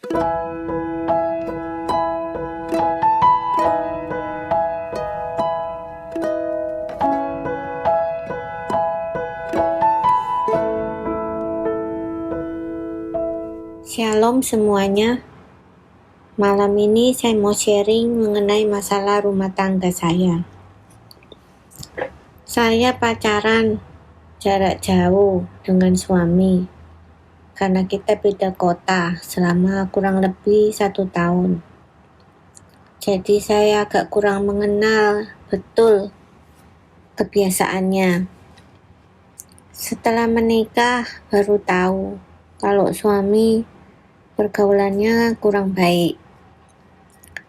Shalom semuanya. Malam ini saya mau sharing mengenai masalah rumah tangga saya. Saya pacaran jarak jauh dengan suami karena kita beda kota selama kurang lebih 1 tahun. Jadi saya agak kurang mengenal betul kebiasaannya. Setelah menikah baru tahu kalau suami pergaulannya kurang baik.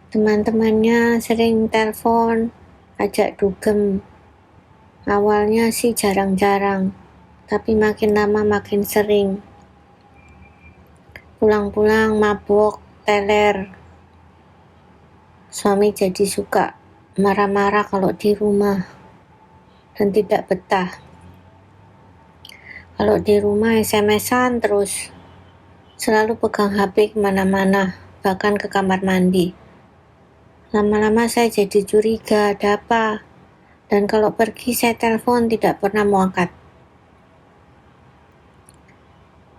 Teman-temannya sering telepon, ajak dugem. Awalnya sih jarang-jarang, tapi makin lama makin sering. Pulang-pulang mabuk, teler. Suami jadi suka marah-marah kalau di rumah dan tidak betah. Kalau di rumah SMS-an terus, selalu pegang HP kemana-mana, bahkan ke kamar mandi. Lama-lama saya jadi curiga ada apa, dan kalau pergi saya telepon tidak pernah mau angkat.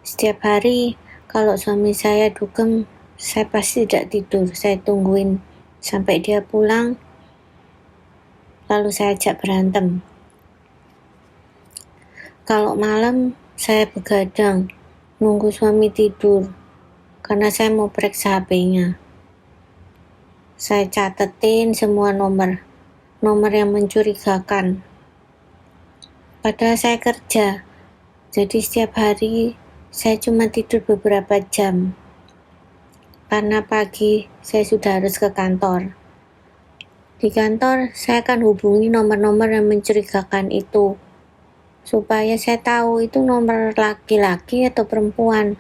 Setiap hari kalau suami saya dugem, saya pasti tidak tidur, saya tungguin sampai dia pulang, lalu saya ajak berantem. Kalau malam saya begadang, nunggu suami tidur, karena saya mau periksa HP-nya. Saya catetin semua nomor yang mencurigakan. Padahal saya kerja, jadi setiap hari saya cuma tidur beberapa jam. Karena pagi saya sudah harus ke kantor. Di kantor saya akan hubungi nomor-nomor yang mencurigakan itu, supaya saya tahu itu nomor laki-laki atau perempuan.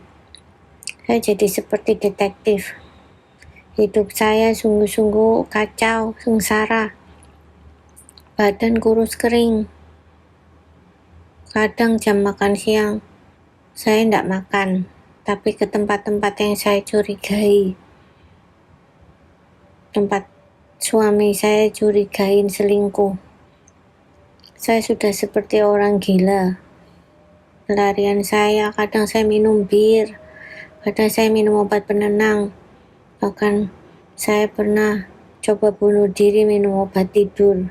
Saya jadi seperti detektif. Hidup saya sungguh-sungguh kacau, sengsara. Badan kurus kering. Kadang jam makan siang, saya tidak makan, tapi ke tempat-tempat yang saya curigai. Tempat suami saya curigain selingkuh. Saya sudah seperti orang gila. Pelarian saya, kadang saya minum bir, kadang saya minum obat penenang. Bahkan saya pernah coba bunuh diri minum obat tidur.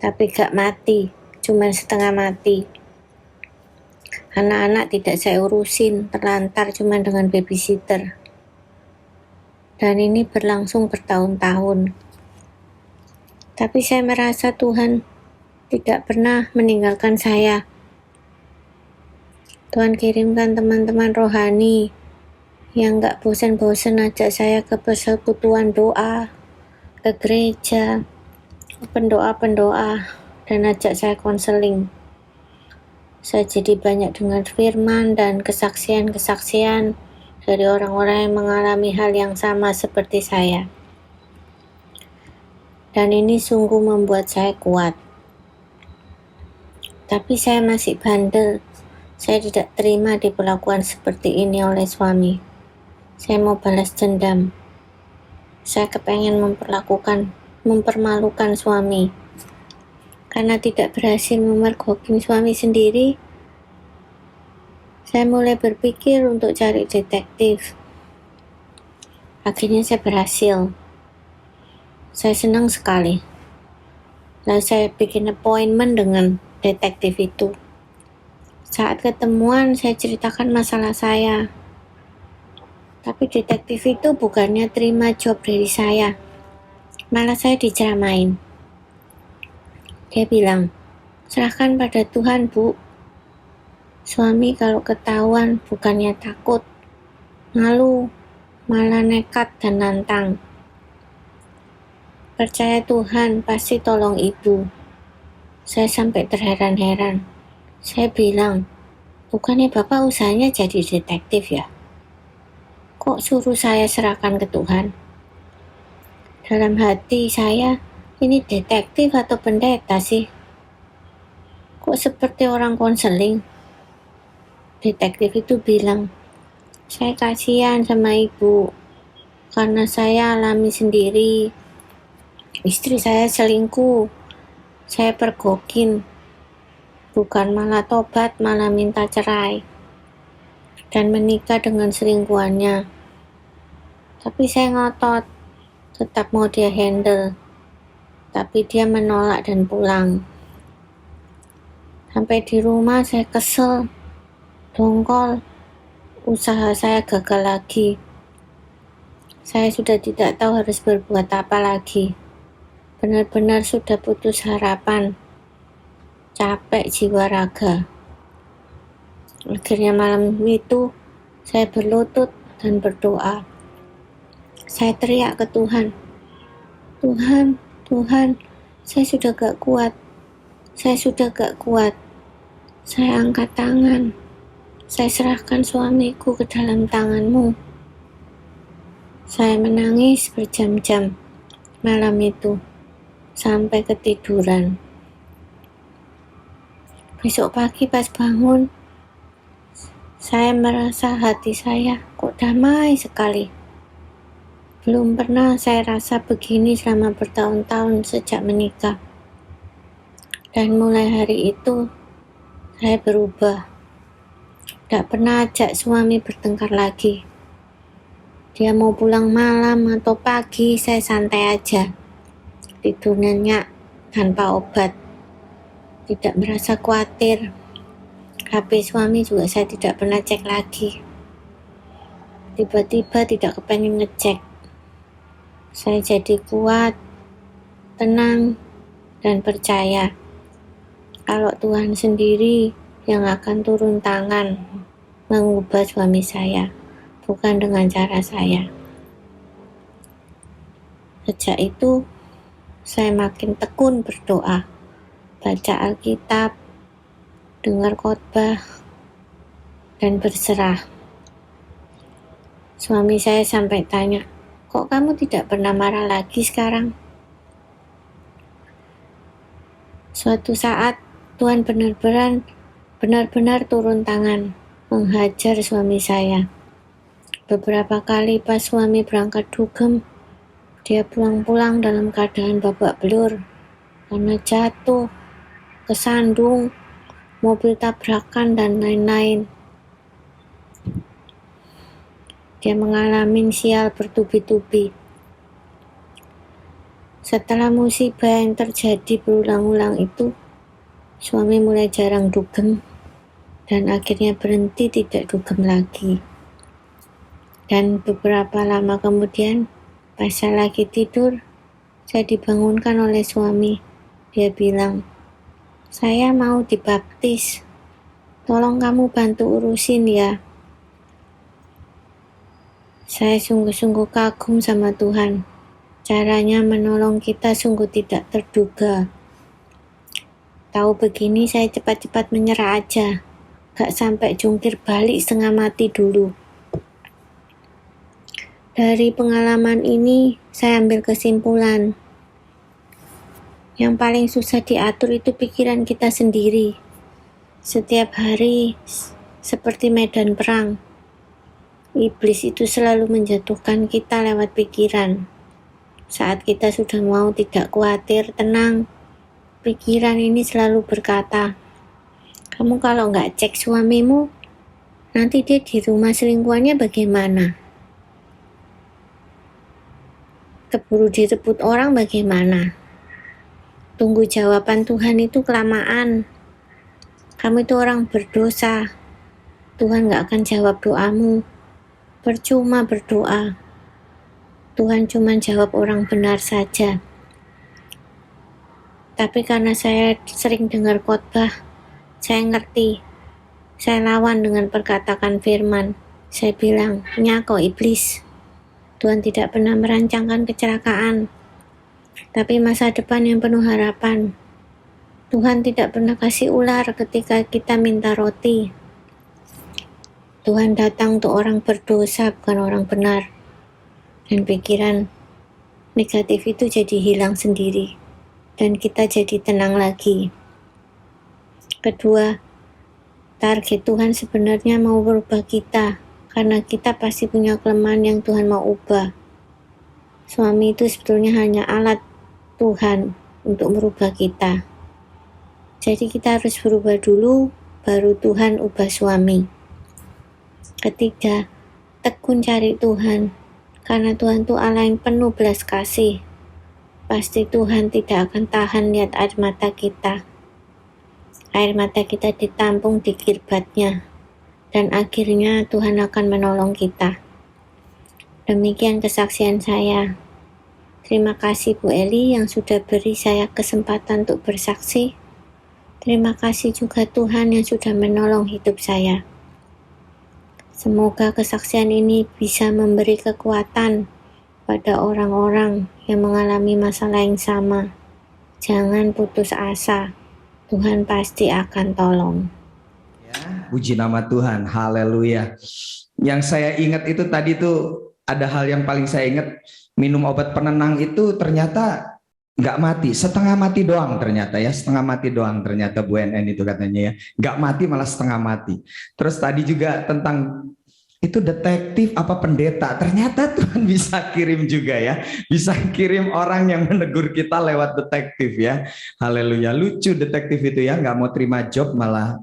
Tapi gak mati, cuma setengah mati. Anak-anak tidak saya urusin, terlantar cuma dengan babysitter. Dan ini berlangsung bertahun-tahun. Tapi saya merasa Tuhan tidak pernah meninggalkan saya. Tuhan kirimkan teman-teman rohani yang gak bosan-bosan ajak saya ke persekutuan doa, ke gereja, pendoa-pendoa, dan ajak saya konseling. Saya jadi banyak dengar firman dan kesaksian-kesaksian dari orang-orang yang mengalami hal yang sama seperti saya. Dan ini sungguh membuat saya kuat. Tapi saya masih bandel. Saya tidak terima diperlakukan seperti ini oleh suami. Saya mau balas dendam. Saya kepengen mempermalukan suami. Karena tidak berhasil memergoki suami sendiri, saya mulai berpikir untuk cari detektif. Akhirnya saya berhasil. Saya senang sekali. Lalu saya bikin appointment dengan detektif itu. Saat ketemuan, saya ceritakan masalah saya. Tapi detektif itu bukannya terima job dari saya, malah saya diceramain. Dia bilang, serahkan pada Tuhan, Bu. Suami kalau ketahuan bukannya takut, malu, malah nekat dan nantang. Percaya Tuhan pasti tolong ibu. Saya sampai terheran-heran. Saya bilang, bukannya Bapak usahanya jadi detektif ya? Kok suruh saya serahkan ke Tuhan? Dalam hati saya, ini detektif atau pendeta sih? Kok seperti orang konseling? Detektif itu bilang, Saya kasihan sama ibu, karena saya alami sendiri. Istri saya selingkuh, saya pergokin. Bukan malah tobat, malah minta cerai dan menikah dengan selingkuhannya. Tapi saya ngotot, tetap mau dia handle. Tapi dia menolak dan pulang. Sampai di rumah saya kesel, dongkol, usaha saya gagal lagi. Saya sudah tidak tahu harus berbuat apa lagi. Benar-benar sudah putus harapan. Capek jiwa raga. Akhirnya malam itu saya berlutut dan berdoa. Saya teriak ke Tuhan, Tuhan, Tuhan, saya sudah gak kuat. Saya sudah gak kuat. Saya angkat tangan. Saya serahkan suamiku ke dalam tangan-Mu. Saya menangis berjam-jam malam itu sampai ketiduran. Besok pagi pas bangun, saya merasa hati saya kok damai sekali. Belum pernah saya rasa begini selama bertahun-tahun sejak menikah. Dan mulai hari itu, saya berubah. Tidak pernah ajak suami bertengkar lagi. Dia mau pulang malam atau pagi, saya santai aja. Tidur nyenyak tanpa obat. Tidak merasa khawatir. HP suami juga saya tidak pernah cek lagi. Tiba-tiba tidak kepengen ngecek. Saya jadi kuat, tenang, dan percaya kalau Tuhan sendiri yang akan turun tangan mengubah suami saya, bukan dengan cara saya. Sejak itu, saya makin tekun berdoa, baca Alkitab, dengar khotbah, dan berserah. Suami saya sampai tanya, kok kamu tidak pernah marah lagi sekarang? Suatu saat, Tuhan benar-benar turun tangan, menghajar suami saya. Beberapa kali pas suami berangkat dugem, dia pulang-pulang dalam keadaan babak belur, karena jatuh, kesandung, mobil tabrakan, dan lain-lain. Dia mengalami sial bertubi-tubi. Setelah musibah yang terjadi berulang-ulang itu, suami mulai jarang dugem dan akhirnya berhenti tidak dugem lagi. Dan beberapa lama kemudian, pas saya lagi tidur, saya dibangunkan oleh suami. Dia bilang, saya mau dibaptis. Tolong kamu bantu urusin ya. Saya sungguh-sungguh kagum sama Tuhan. Caranya menolong kita sungguh tidak terduga. Tahu begini saya cepat-cepat menyerah aja. Gak sampai jungkir balik setengah mati dulu. Dari pengalaman ini saya ambil kesimpulan. Yang paling susah diatur itu pikiran kita sendiri. Setiap hari seperti medan perang. Iblis itu selalu menjatuhkan kita lewat pikiran. Saat kita sudah mau tidak khawatir, tenang, pikiran ini selalu berkata, kamu kalau nggak cek suamimu, nanti dia di rumah selingkuhannya bagaimana? Keburu direbut orang bagaimana? Tunggu jawaban Tuhan itu kelamaan. Kamu itu orang berdosa. Tuhan nggak akan jawab doamu. Percuma berdoa. Tuhan cuma jawab orang benar saja. Tapi karena saya sering dengar khotbah, saya ngerti. Saya lawan dengan perkataan firman. Saya bilang, nyako iblis. Tuhan tidak pernah merancangkan kecelakaan, tapi masa depan yang penuh harapan. Tuhan tidak pernah kasih ular ketika kita minta roti. Tuhan datang untuk orang berdosa, bukan orang benar. Dan pikiran negatif itu jadi hilang sendiri. Dan kita jadi tenang lagi. Kedua, target Tuhan sebenarnya mau berubah kita. karena kita pasti punya kelemahan yang Tuhan mau ubah. Suami itu sebetulnya hanya alat Tuhan untuk merubah kita. Jadi kita harus berubah dulu, baru Tuhan ubah suami. Ketiga, tekun cari Tuhan, karena Tuhan itu Allah yang penuh belas kasih. Pasti Tuhan tidak akan tahan lihat air mata kita. Air mata kita ditampung di kirbatnya, dan akhirnya Tuhan akan menolong kita. Demikian kesaksian saya. Terima kasih Bu Eli yang sudah beri saya kesempatan untuk bersaksi. Terima kasih juga Tuhan yang sudah menolong hidup saya. Semoga kesaksian ini bisa memberi kekuatan pada orang-orang yang mengalami masalah yang sama. Jangan putus asa. Tuhan pasti akan tolong. Ya, puji nama Tuhan, haleluya. Yang saya ingat itu tadi tuh ada hal yang paling saya ingat, minum obat penenang itu ternyata nggak mati, setengah mati doang ternyata ya, setengah mati doang ternyata Bu NN itu katanya ya, nggak mati malah setengah mati. Terus tadi juga tentang itu detektif apa pendeta, ternyata Tuhan bisa kirim juga ya, bisa kirim orang yang menegur kita lewat detektif ya, haleluya. Lucu detektif itu ya, nggak mau terima job malah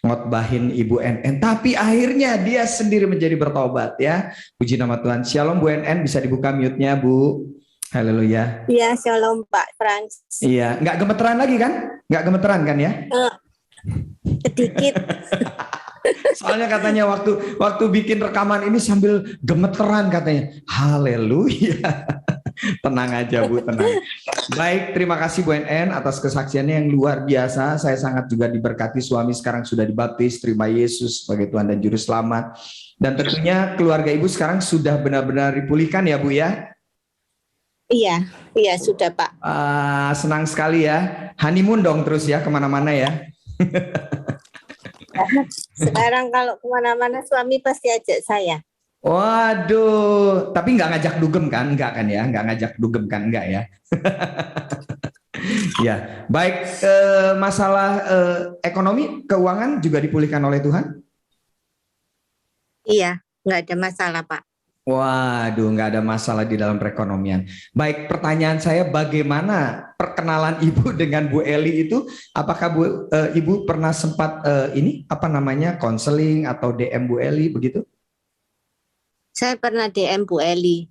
ngotbahin Ibu NN, tapi akhirnya dia sendiri menjadi bertobat ya, puji nama Tuhan. Shalom Bu NN, bisa dibuka mute-nya Bu, haleluya. Iya, shalom Pak Frans. Iya, nggak gemeteran lagi kan, nggak gemeteran kan ya? Sedikit. Soalnya katanya waktu bikin rekaman ini sambil gemeteran katanya. Haleluya. Tenang aja Bu, tenang. Baik, terima kasih Bu NN atas kesaksiannya yang luar biasa. Saya sangat juga diberkati, suami sekarang sudah dibaptis, terima Yesus sebagai Tuhan dan Juru Selamat. Dan tentunya keluarga Ibu sekarang sudah benar-benar dipulihkan ya Bu ya? Iya sudah Pak. Senang sekali ya. Honeymoon dong terus ya kemana-mana ya. Sekarang kalau kemana-mana suami pasti ajak saya. Waduh, tapi nggak ngajak dugem kan? Nggak kan ya? Nggak ngajak dugem kan? Nggak ya? Ya, baik. Masalah ekonomi, keuangan juga dipulihkan oleh Tuhan? Iya, nggak ada masalah Pak. Waduh, nggak ada masalah di dalam perekonomian. Baik, pertanyaan saya bagaimana perkenalan Ibu dengan Bu Eli itu? Apakah Ibu pernah sempat konseling atau DM Bu Eli begitu? Saya pernah DM Bu Eli.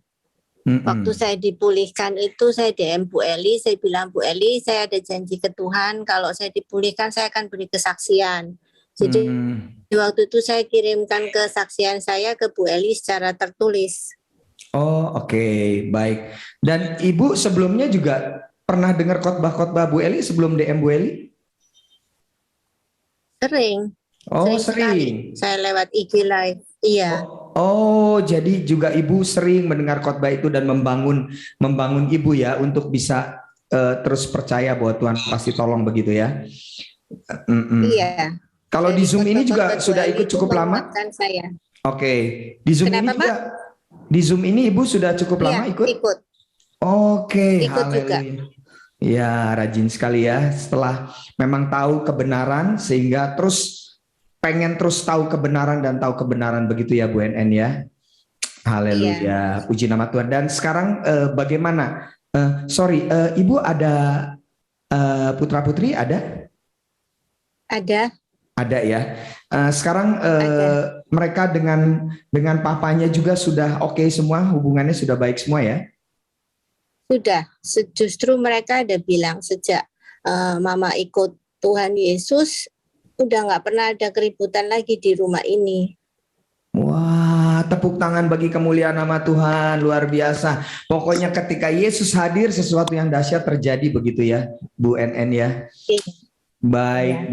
Waktu saya dipulihkan itu saya DM Bu Eli, saya bilang Bu Eli, saya ada janji ke Tuhan kalau saya dipulihkan saya akan beri kesaksian. Jadi waktu itu saya kirimkan kesaksian saya ke Bu Eli secara tertulis. Oh oke, baik. Dan Ibu sebelumnya juga pernah dengar khotbah-khotbah Bu Eli sebelum DM Bu Eli? Sering. Oh sering. Saya lewat IG Live. Iya. Oh jadi juga Ibu sering mendengar khotbah itu dan membangun Ibu ya untuk bisa terus percaya bahwa Tuhan pasti tolong begitu ya. Iya. Kalau di Zoom ini juga sudah ikut cukup lama? Saya. Oke, di Zoom ini juga. Di Zoom ini Ibu sudah cukup lama ikut? Ikut. Oke, ikut juga. Ya, rajin sekali ya. Setelah memang tahu kebenaran sehingga terus pengen terus tahu kebenaran dan tahu kebenaran begitu ya Bu NN ya. Haleluya, puji nama Tuhan. Dan sekarang bagaimana? Ibu ada putra putri ada? Ada ya. Sekarang mereka dengan papanya juga sudah oke semua, hubungannya sudah baik semua ya? Sudah. Justru mereka ada bilang sejak Mama ikut Tuhan Yesus, udah nggak pernah ada keributan lagi di rumah ini. Wah, tepuk tangan bagi kemuliaan nama Tuhan, luar biasa. Pokoknya ketika Yesus hadir sesuatu yang dahsyat terjadi begitu ya, Bu NN ya. Baik.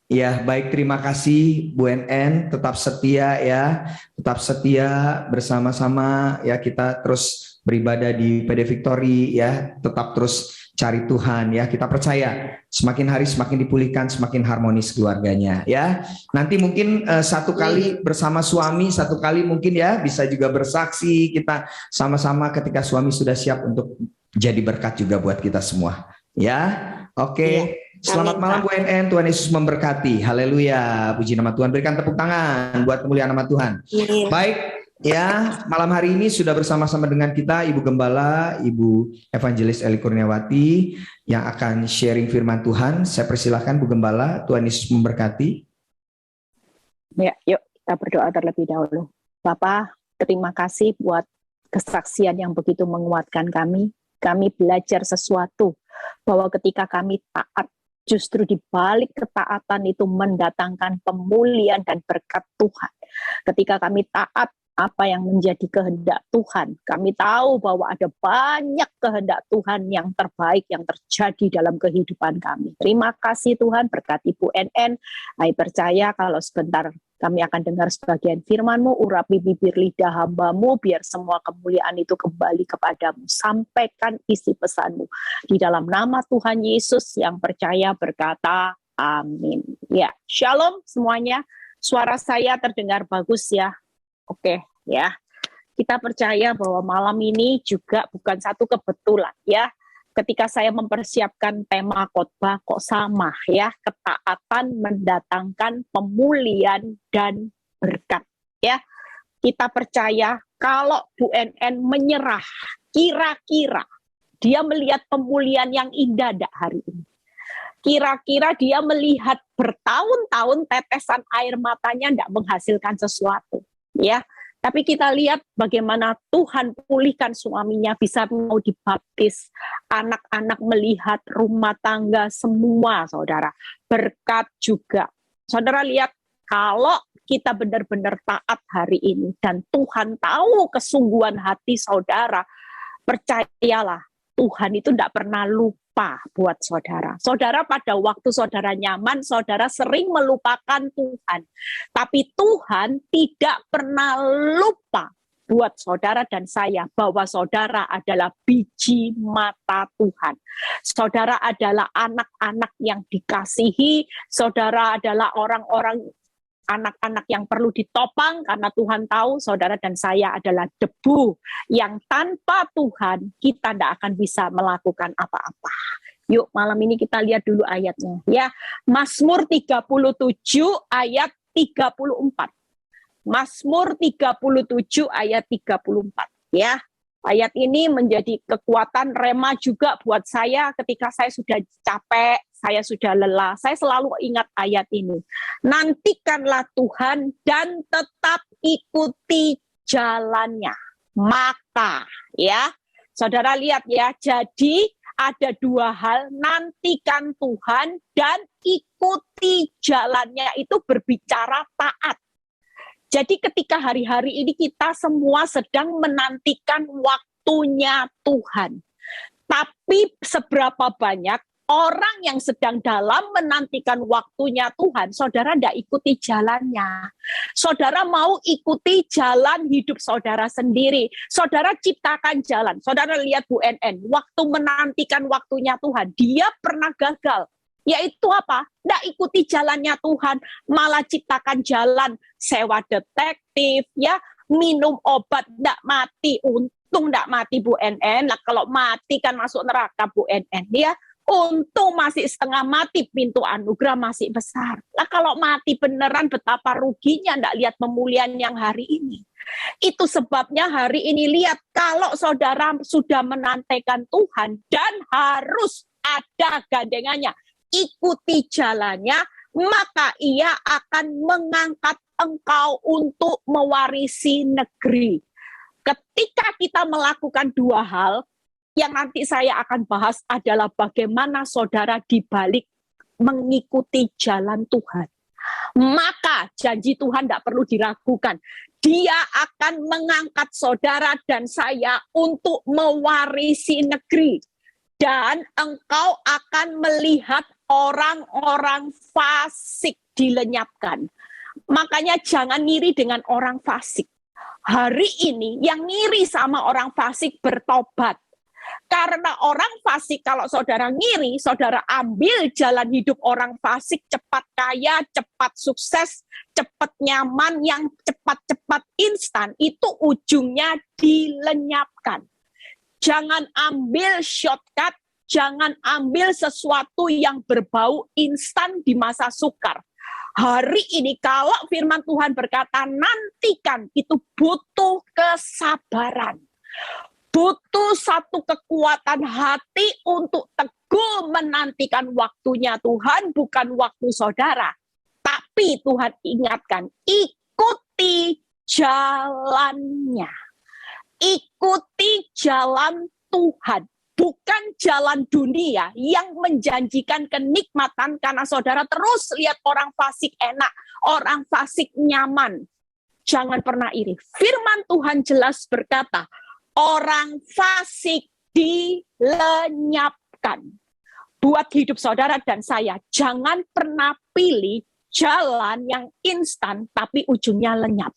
Ya, baik, terima kasih Bu NN, tetap setia ya, tetap setia bersama-sama ya, kita terus beribadah di PD Victory ya, tetap terus cari Tuhan ya, kita percaya semakin hari semakin dipulihkan, semakin harmonis keluarganya ya. Nanti mungkin satu kali bersama suami, satu kali mungkin ya bisa juga bersaksi kita sama-sama ketika suami sudah siap untuk jadi berkat juga buat kita semua ya. Oke. Selamat Amin, malam Pak. Bu NN, Tuhan Yesus memberkati. Haleluya, puji nama Tuhan. Berikan tepuk tangan buat kemuliaan nama Tuhan. Amin. Baik, ya, malam hari ini sudah bersama-sama dengan kita Ibu Gembala, Ibu Evangelis Eli Kurniawati yang akan sharing firman Tuhan. Saya persilahkan Bu Gembala, Tuhan Yesus memberkati. Ya, yuk kita berdoa terlebih dahulu. Bapak, terima kasih buat kesaksian yang begitu menguatkan kami. Kami belajar sesuatu bahwa ketika kami taat, justru di balik ketaatan itu mendatangkan pemulihan dan berkat Tuhan. Ketika kami taat apa yang menjadi kehendak Tuhan, kami tahu bahwa ada banyak kehendak Tuhan yang terbaik yang terjadi dalam kehidupan kami. Terima kasih Tuhan, berkati Bu NN. Saya percaya kalau sebentar kami akan dengar sebagian firman-Mu, urapi bibir lidah hamba-Mu, biar semua kemuliaan itu kembali kepadamu. Sampaikan isi pesan-Mu. Di dalam nama Tuhan Yesus yang percaya berkata, amin. Ya, shalom semuanya. Suara saya terdengar bagus ya. Oke, ya. Kita percaya bahwa malam ini juga bukan satu kebetulan ya. Ketika saya mempersiapkan tema khotbah kok sama ya, ketaatan mendatangkan pemulihan dan berkat ya. Kita percaya kalau Bu NN menyerah, kira-kira dia melihat pemulihan yang indah enggak hari ini? Kira-kira dia melihat bertahun-tahun tetesan air matanya enggak menghasilkan sesuatu ya. Tapi kita lihat bagaimana Tuhan pulihkan suaminya, bisa mau dibaptis, anak-anak melihat, rumah tangga semua, saudara. Berkat juga. Saudara lihat, kalau kita benar-benar taat hari ini, dan Tuhan tahu kesungguhan hati saudara, percayalah, Tuhan itu tidak pernah lupa buat saudara. Saudara pada waktu saudara nyaman, saudara sering melupakan Tuhan. Tapi Tuhan tidak pernah lupa buat saudara dan saya bahwa saudara adalah biji mata Tuhan. Saudara adalah anak-anak yang dikasihi, saudara adalah orang-orang anak-anak yang perlu ditopang karena Tuhan tahu saudara dan saya adalah debu yang tanpa Tuhan kita tidak akan bisa melakukan apa-apa. Yuk malam ini kita lihat dulu ayatnya ya. Mazmur 37 ayat 34. Mazmur 37 ayat 34 ya. Ayat ini menjadi kekuatan rema juga buat saya ketika saya sudah capek, saya sudah lelah. Saya selalu ingat ayat ini. Nantikanlah Tuhan dan tetap ikuti jalannya. Maka, ya, saudara lihat ya, jadi ada dua hal, nantikan Tuhan dan ikuti jalannya itu berbicara taat. Jadi ketika hari-hari ini kita semua sedang menantikan waktunya Tuhan. Tapi seberapa banyak orang yang sedang dalam menantikan waktunya Tuhan, saudara tidak ikuti jalannya. Saudara mau ikuti jalan hidup saudara sendiri. Saudara ciptakan jalan. Saudara lihat Bu NN, waktu menantikan waktunya Tuhan, dia pernah gagal. Yaitu apa? Tidak ikuti jalannya Tuhan, malah ciptakan jalan, sewa detektif, ya, minum obat, tidak mati. Untung tidak mati Bu NN. Nah, kalau mati kan masuk neraka Bu NN, ya. Untung masih setengah mati, pintu anugerah masih besar. Nah, kalau mati beneran betapa ruginya tidak lihat pemulihan yang hari ini. Itu sebabnya hari ini lihat, kalau saudara sudah menantikan Tuhan dan harus ada gandengannya, ikuti jalannya, maka ia akan mengangkat engkau untuk mewarisi negeri. Ketika kita melakukan dua hal, yang nanti saya akan bahas adalah bagaimana saudara dibalik mengikuti jalan Tuhan. Maka janji Tuhan tidak perlu diragukan. Dia akan mengangkat saudara dan saya untuk mewarisi negeri. Dan engkau akan melihat orang-orang fasik dilenyapkan. Makanya jangan ngiri dengan orang fasik. Hari ini yang ngiri sama orang fasik bertobat. Karena orang fasik, kalau saudara ngiri, saudara ambil jalan hidup orang fasik, cepat kaya, cepat sukses, cepat nyaman, yang cepat-cepat instan, itu ujungnya dilenyapkan. Jangan ambil shortcut, jangan ambil sesuatu yang berbau instan di masa sukar. Hari ini kalau firman Tuhan berkata nantikan, itu butuh kesabaran. Butuh satu kekuatan hati untuk teguh menantikan waktunya Tuhan, bukan waktu saudara. Tapi Tuhan ingatkan, ikuti jalannya. Ikuti jalan Tuhan, bukan jalan dunia yang menjanjikan kenikmatan karena saudara terus lihat orang fasik enak, orang fasik nyaman. Jangan pernah iri. Firman Tuhan jelas berkata, orang fasik dilenyapkan. Buat hidup saudara dan saya, jangan pernah pilih jalan yang instan tapi ujungnya lenyap.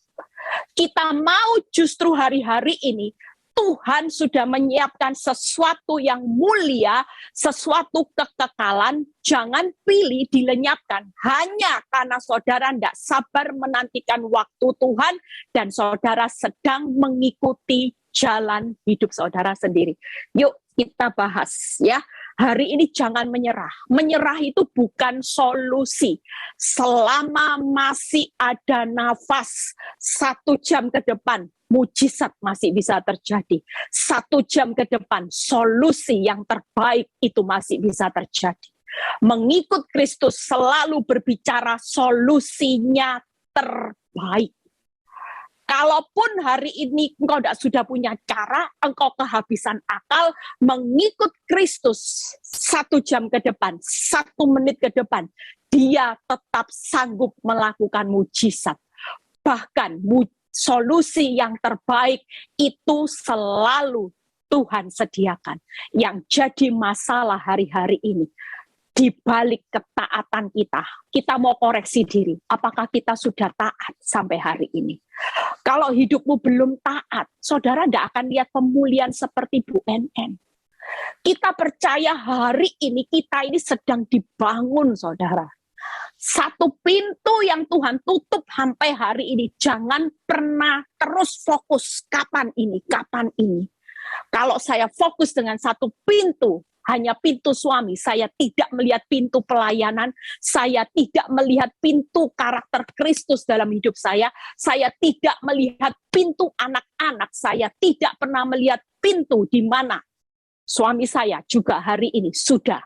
Kita mau justru hari-hari ini Tuhan sudah menyiapkan sesuatu yang mulia, sesuatu kekekalan. Jangan pilih dilenyapkan hanya karena saudara tidak sabar menantikan waktu Tuhan dan saudara sedang mengikuti jalan hidup saudara sendiri. Yuk kita bahas ya. Hari ini jangan menyerah. Menyerah itu bukan solusi. Selama masih ada nafas, 1 jam ke depan, mujizat masih bisa terjadi. 1 jam ke depan, solusi yang terbaik itu masih bisa terjadi. Mengikut Kristus selalu berbicara solusinya terbaik. Kalaupun hari ini engkau sudah punya cara, engkau kehabisan akal, mengikut Kristus 1 jam ke depan, 1 menit ke depan, dia tetap sanggup melakukan mujizat. Bahkan solusi yang terbaik itu selalu Tuhan sediakan. Yang jadi masalah hari-hari ini, di balik ketaatan kita mau koreksi diri. Apakah kita sudah taat sampai hari ini? Kalau hidupmu belum taat, saudara tidak akan lihat pemulihan seperti Bu NN. Kita percaya hari ini kita ini sedang dibangun, saudara. Satu pintu yang Tuhan tutup sampai hari ini, jangan pernah terus fokus kapan ini. Kalau saya fokus dengan satu pintu, hanya pintu suami, saya tidak melihat pintu pelayanan, saya tidak melihat pintu karakter Kristus dalam hidup saya tidak melihat pintu anak-anak, saya tidak pernah melihat pintu di mana suami saya juga hari ini sudah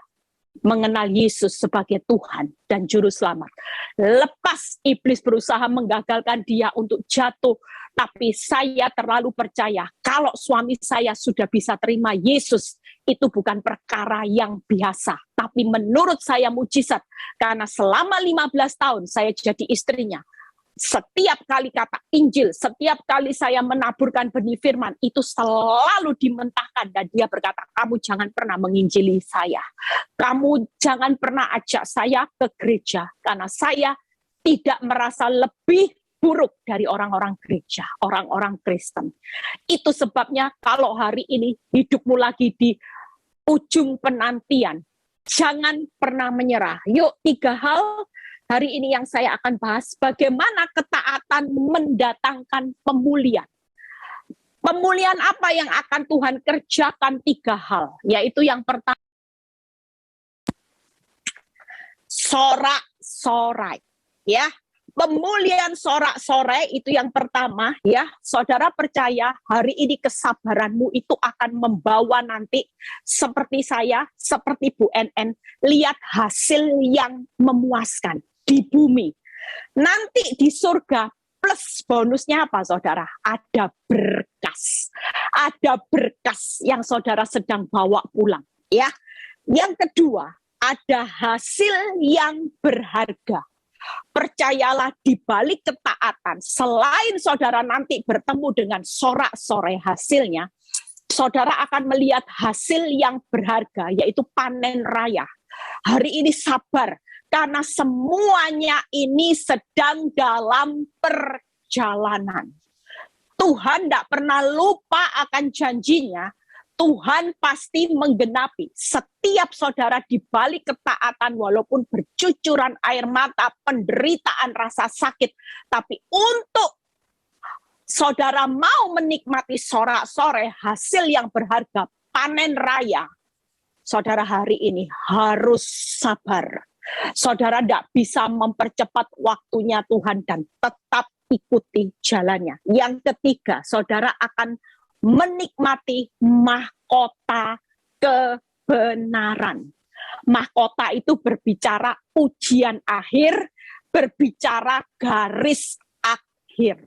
mengenal Yesus sebagai Tuhan dan Juru Selamat. Lepas iblis berusaha menggagalkan dia untuk jatuh, tapi saya terlalu percaya kalau suami saya sudah bisa terima Yesus, itu bukan perkara yang biasa, tapi menurut saya mujizat. Karena selama 15 tahun saya jadi istrinya, setiap kali kata Injil, setiap kali saya menaburkan benih firman, itu selalu dimentahkan. Dan dia berkata, kamu jangan pernah menginjili saya. Kamu jangan pernah ajak saya ke gereja. Karena saya tidak merasa lebih buruk dari orang-orang gereja, orang-orang Kristen. Itu sebabnya kalau hari ini hidupmu lagi di ujung penantian, jangan pernah menyerah. Yuk, 3 hal hari ini yang saya akan bahas, bagaimana ketaatan mendatangkan pemulihan. Pemulihan apa yang akan Tuhan kerjakan? 3 hal, yaitu yang pertama, sorak-sorai. Ya, pemulihan sorak-sorai itu yang pertama. Ya, saudara percaya hari ini kesabaranmu itu akan membawa nanti seperti saya, seperti Bu NN, lihat hasil yang memuaskan di bumi. Nanti di surga plus bonusnya apa, saudara? Ada berkas. Ada berkas yang saudara sedang bawa pulang. Ya. Yang kedua, ada hasil yang berharga. Percayalah, di balik ketaatan, selain saudara nanti bertemu dengan sorak-sorai hasilnya, saudara akan melihat hasil yang berharga, yaitu panen raya. Hari ini sabar, karena semuanya ini sedang dalam perjalanan. Tuhan tidak pernah lupa akan janjinya. Tuhan pasti menggenapi. Setiap saudara di balik ketaatan, walaupun bercucuran air mata, penderitaan, rasa sakit, tapi untuk saudara mau menikmati sorak-sorai hasil yang berharga, panen raya, saudara hari ini harus sabar. Saudara tidak bisa mempercepat waktunya Tuhan dan tetap ikuti jalannya. Yang ketiga, saudara akan menikmati mahkota kebenaran. Mahkota itu berbicara ujian akhir, berbicara garis akhir.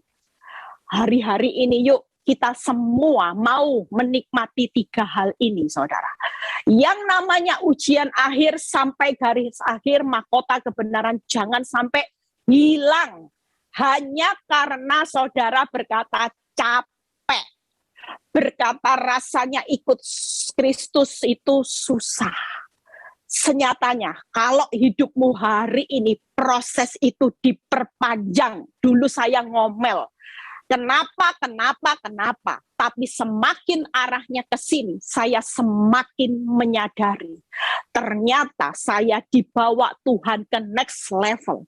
Hari-hari ini yuk kita semua mau menikmati 3 hal ini, saudara. Yang namanya ujian akhir sampai garis akhir, mahkota kebenaran jangan sampai hilang. Hanya karena saudara berkata capek. Berkata rasanya ikut Kristus itu susah. Senyatanya, kalau hidupmu hari ini proses itu diperpanjang. Dulu saya ngomel. Kenapa? Tapi semakin arahnya ke sini, saya semakin menyadari. Ternyata saya dibawa Tuhan ke next level.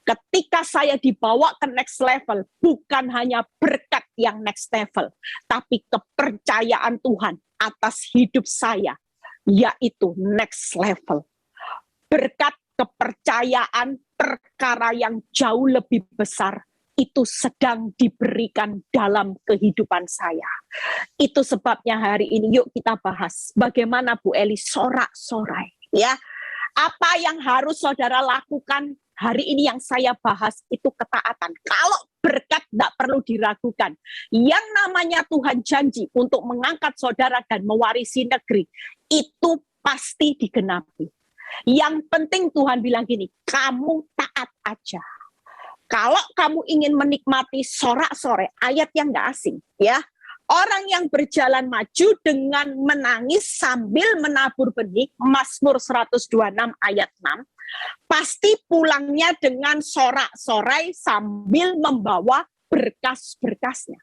Ketika saya dibawa ke next level, bukan hanya berkat yang next level, tapi kepercayaan Tuhan atas hidup saya, yaitu next level. Berkat kepercayaan perkara yang jauh lebih besar, itu sedang diberikan dalam kehidupan saya. Itu sebabnya hari ini yuk kita bahas bagaimana Bu Eli sorak-sorai, ya. Apa yang harus saudara lakukan hari ini yang saya bahas itu ketaatan. Kalau berkat tidak perlu diragukan. Yang namanya Tuhan janji untuk mengangkat saudara dan mewarisi negeri, itu pasti digenapi. Yang penting Tuhan bilang gini, kamu taat aja. Kalau kamu ingin menikmati sorak-sorai, ayat yang nggak asing, ya. Orang yang berjalan maju dengan menangis sambil menabur benih, Mazmur 126 ayat 6, pasti pulangnya dengan sorak-sorai sambil membawa berkas-berkasnya.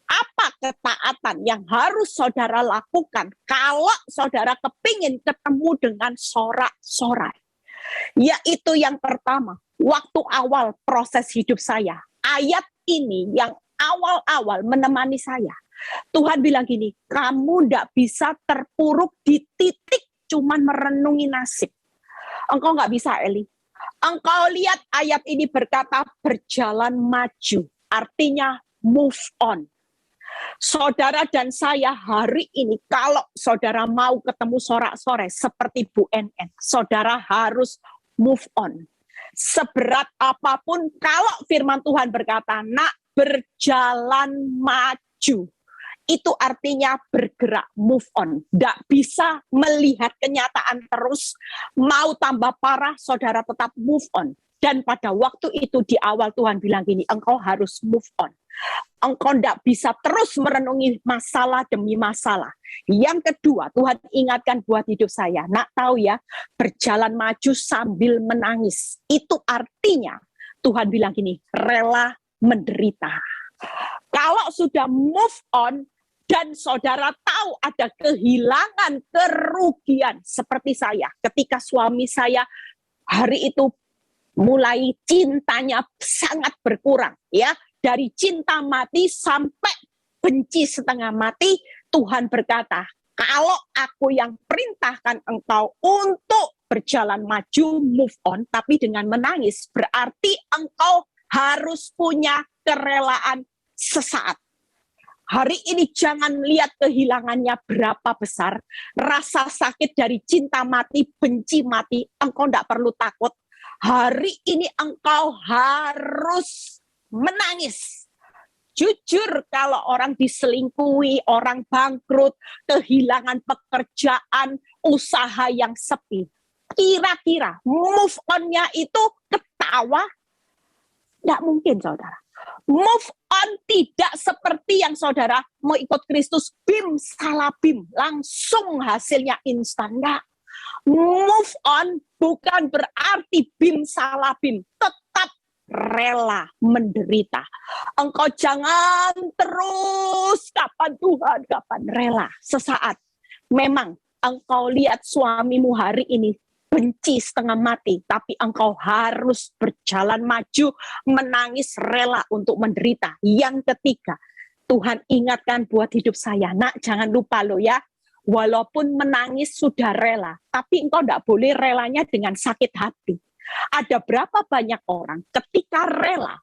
Apa ketaatan yang harus saudara lakukan kalau saudara kepingin ketemu dengan sorak-sorai? Yaitu yang pertama, waktu awal proses hidup saya, ayat ini yang awal-awal menemani saya. Tuhan bilang gini, kamu tidak bisa terpuruk di titik cuman merenungi nasib. Engkau nggak bisa, Eli. Engkau lihat ayat ini berkata berjalan maju, artinya move on. Saudara dan saya hari ini, kalau saudara mau ketemu sorak-sorai seperti Bu NN, saudara harus move on. Seberat apapun, kalau firman Tuhan berkata, nak berjalan maju, itu artinya bergerak, move on. Tidak bisa melihat kenyataan terus, mau tambah parah, saudara tetap move on. Dan pada waktu itu di awal Tuhan bilang gini, engkau harus move on. Engkau tidak bisa terus merenungi masalah demi masalah. Yang kedua, Tuhan ingatkan buat hidup saya. Nak tahu ya, berjalan maju sambil menangis. Itu artinya Tuhan bilang gini, rela menderita. Kalau sudah move on dan saudara tahu ada kehilangan, kerugian seperti saya. Ketika suami saya hari itu mulai cintanya sangat berkurang, ya. Dari cinta mati sampai benci setengah mati, Tuhan berkata, kalau aku yang perintahkan engkau untuk berjalan maju, move on, tapi dengan menangis, berarti engkau harus punya kerelaan sesaat. Hari ini jangan lihat kehilangannya berapa besar, rasa sakit dari cinta mati, benci mati, engkau tidak perlu takut. Hari ini engkau harus menangis. Jujur, kalau orang diselingkuhi, orang bangkrut, kehilangan pekerjaan, usaha yang sepi, kira-kira move on-nya itu ketawa? Tidak mungkin, saudara. Move on tidak seperti yang saudara mau ikut Kristus, bim salah bim, langsung hasilnya instan. Enggak. Move on bukan berarti bim salah bim, tetap rela menderita. Engkau jangan terus kapan Tuhan, kapan rela. Sesaat memang engkau lihat suamimu hari ini benci setengah mati, tapi engkau harus berjalan maju, menangis rela untuk menderita. Yang ketiga, Tuhan ingatkan buat hidup saya, nak jangan lupa lo ya, walaupun menangis sudah rela, tapi engkau tidak boleh relanya dengan sakit hati. Ada berapa banyak orang ketika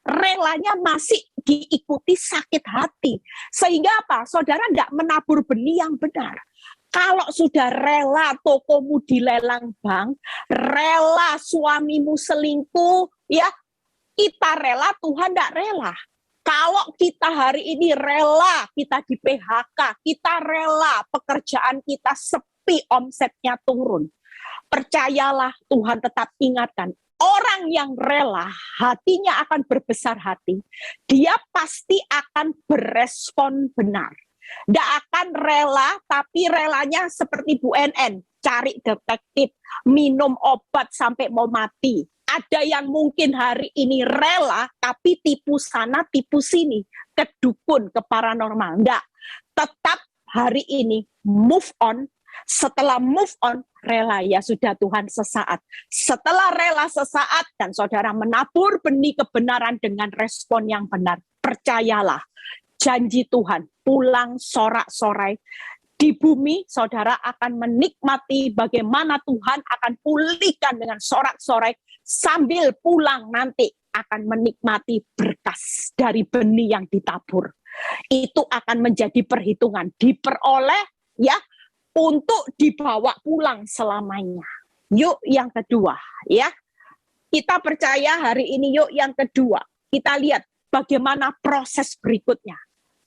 relanya masih diikuti sakit hati. Sehingga apa? Saudara tidak menabur benih yang benar. Kalau sudah rela tokomu dilelang bank, rela suamimu selingkuh, ya kita rela, Tuhan tidak rela. Kalau kita hari ini rela kita di PHK, kita rela pekerjaan kita sepi, omsetnya turun. Percayalah, Tuhan tetap ingatkan, orang yang rela hatinya akan berbesar hati. Dia pasti akan berespon benar. Tidak akan rela, tapi relanya seperti Bu NN, cari detektif, minum obat sampai mau mati. Ada yang mungkin hari ini rela, tapi tipu sana, tipu sini, ke dukun, ke paranormal. Enggak, tetap hari ini move on. Setelah move on, rela ya sudah Tuhan sesaat. Setelah rela sesaat, dan saudara menabur benih kebenaran dengan respon yang benar, percayalah, janji Tuhan, pulang sorak-sorai. Di bumi, saudara akan menikmati bagaimana Tuhan akan pulihkan dengan sorak-sorai, sambil pulang nanti akan menikmati berkas dari benih yang ditabur. Itu akan menjadi perhitungan, diperoleh ya, untuk dibawa pulang selamanya. Yuk yang kedua, ya. Kita percaya hari ini, yuk yang kedua. Kita lihat bagaimana proses berikutnya.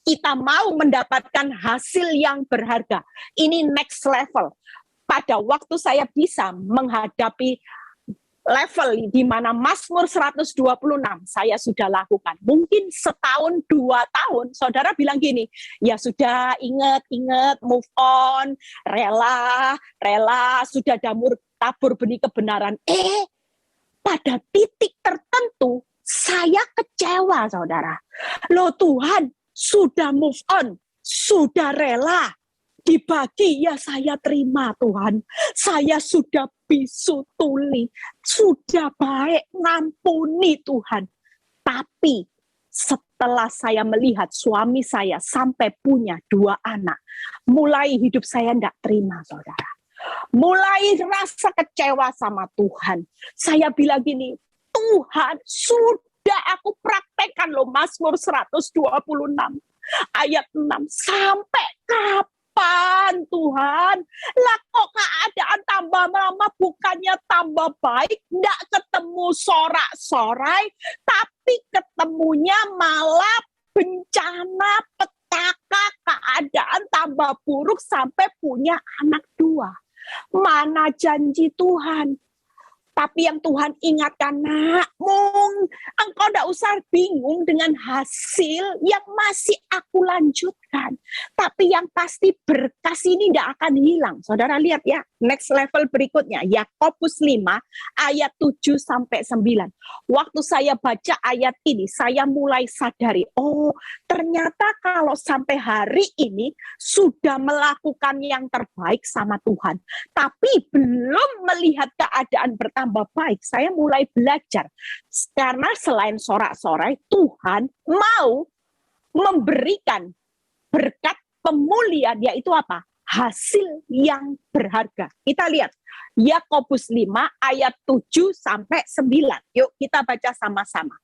Kita mau mendapatkan hasil yang berharga. Ini next level. Pada waktu saya bisa menghadapi level di mana Mazmur 126 saya sudah lakukan. Mungkin setahun, 2 tahun, saudara bilang gini, ya sudah ingat, move on, rela, sudah tabur benih kebenaran. Pada titik tertentu, saya kecewa, saudara. Loh Tuhan, sudah move on, sudah rela, dibagi, ya saya terima Tuhan. Saya sudah bisu tuli, sudah baik, ngampuni Tuhan. Tapi setelah saya melihat suami saya sampai punya 2 anak, mulai hidup saya tidak terima, saudara. Mulai rasa kecewa sama Tuhan. Saya bilang gini, Tuhan sudah aku praktekkan loh Mazmur 126 ayat 6. Sampai kapan Tuhan? Lah kok keadaan tambah lama bukannya tambah baik, nggak ketemu sorak-sorai, tapi ketemunya malah bencana, petaka, keadaan tambah buruk sampai punya anak 2. Mana janji Tuhan? Tapi yang Tuhan ingatkan, nak, engkau tidak usah bingung dengan hasil yang masih aku lanjutkan. Tapi yang pasti berkas ini tidak akan hilang. Saudara lihat ya, next level berikutnya, Yakobus 5 ayat 7-9. Waktu saya baca ayat ini, saya mulai sadari, oh ternyata kalau sampai hari ini sudah melakukan yang terbaik sama Tuhan, tapi belum melihat keadaan bertambah baik, saya mulai belajar. Karena selain sorak-sorai, Tuhan mau memberikan berkat pemulihan, yaitu apa? Hasil yang berharga. Kita lihat Yakobus 5 ayat 7-9. Yuk kita baca sama-sama.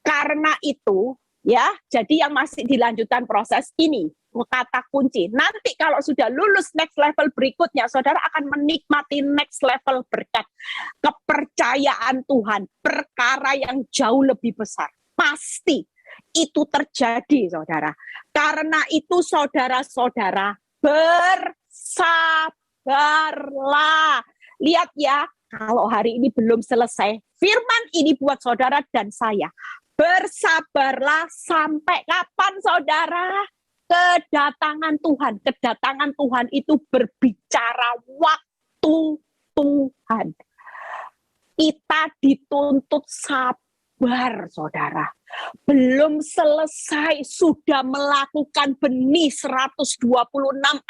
Karena itu, ya, jadi yang masih dilanjutkan proses ini, kata kunci. Nanti kalau sudah lulus next level berikutnya, saudara akan menikmati next level berkat. Kepercayaan Tuhan, perkara yang jauh lebih besar. Pasti itu terjadi, saudara. Karena itu saudara-saudara, bersabarlah. Lihat ya, kalau hari ini belum selesai, firman ini buat saudara dan saya. Bersabarlah sampai kapan, saudara? Kedatangan Tuhan. Kedatangan Tuhan itu berbicara waktu Tuhan. Kita dituntut sabar, saudara. Belum selesai, sudah melakukan benih 126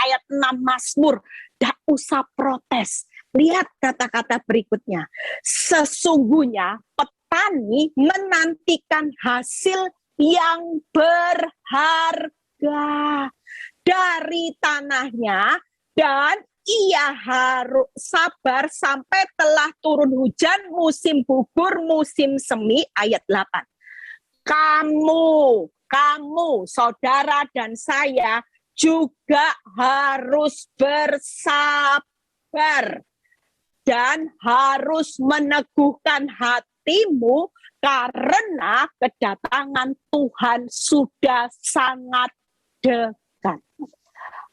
ayat 6 Mazmur. Tidak usah protes. Lihat kata-kata berikutnya. Sesungguhnya petani menantikan hasil yang berharga dari tanahnya, Dan ia harus sabar sampai telah turun hujan, musim gugur, musim semi, ayat 8. Kamu, saudara dan saya juga harus bersabar dan harus meneguhkan hatimu karena kedatangan Tuhan sudah sangat dekat.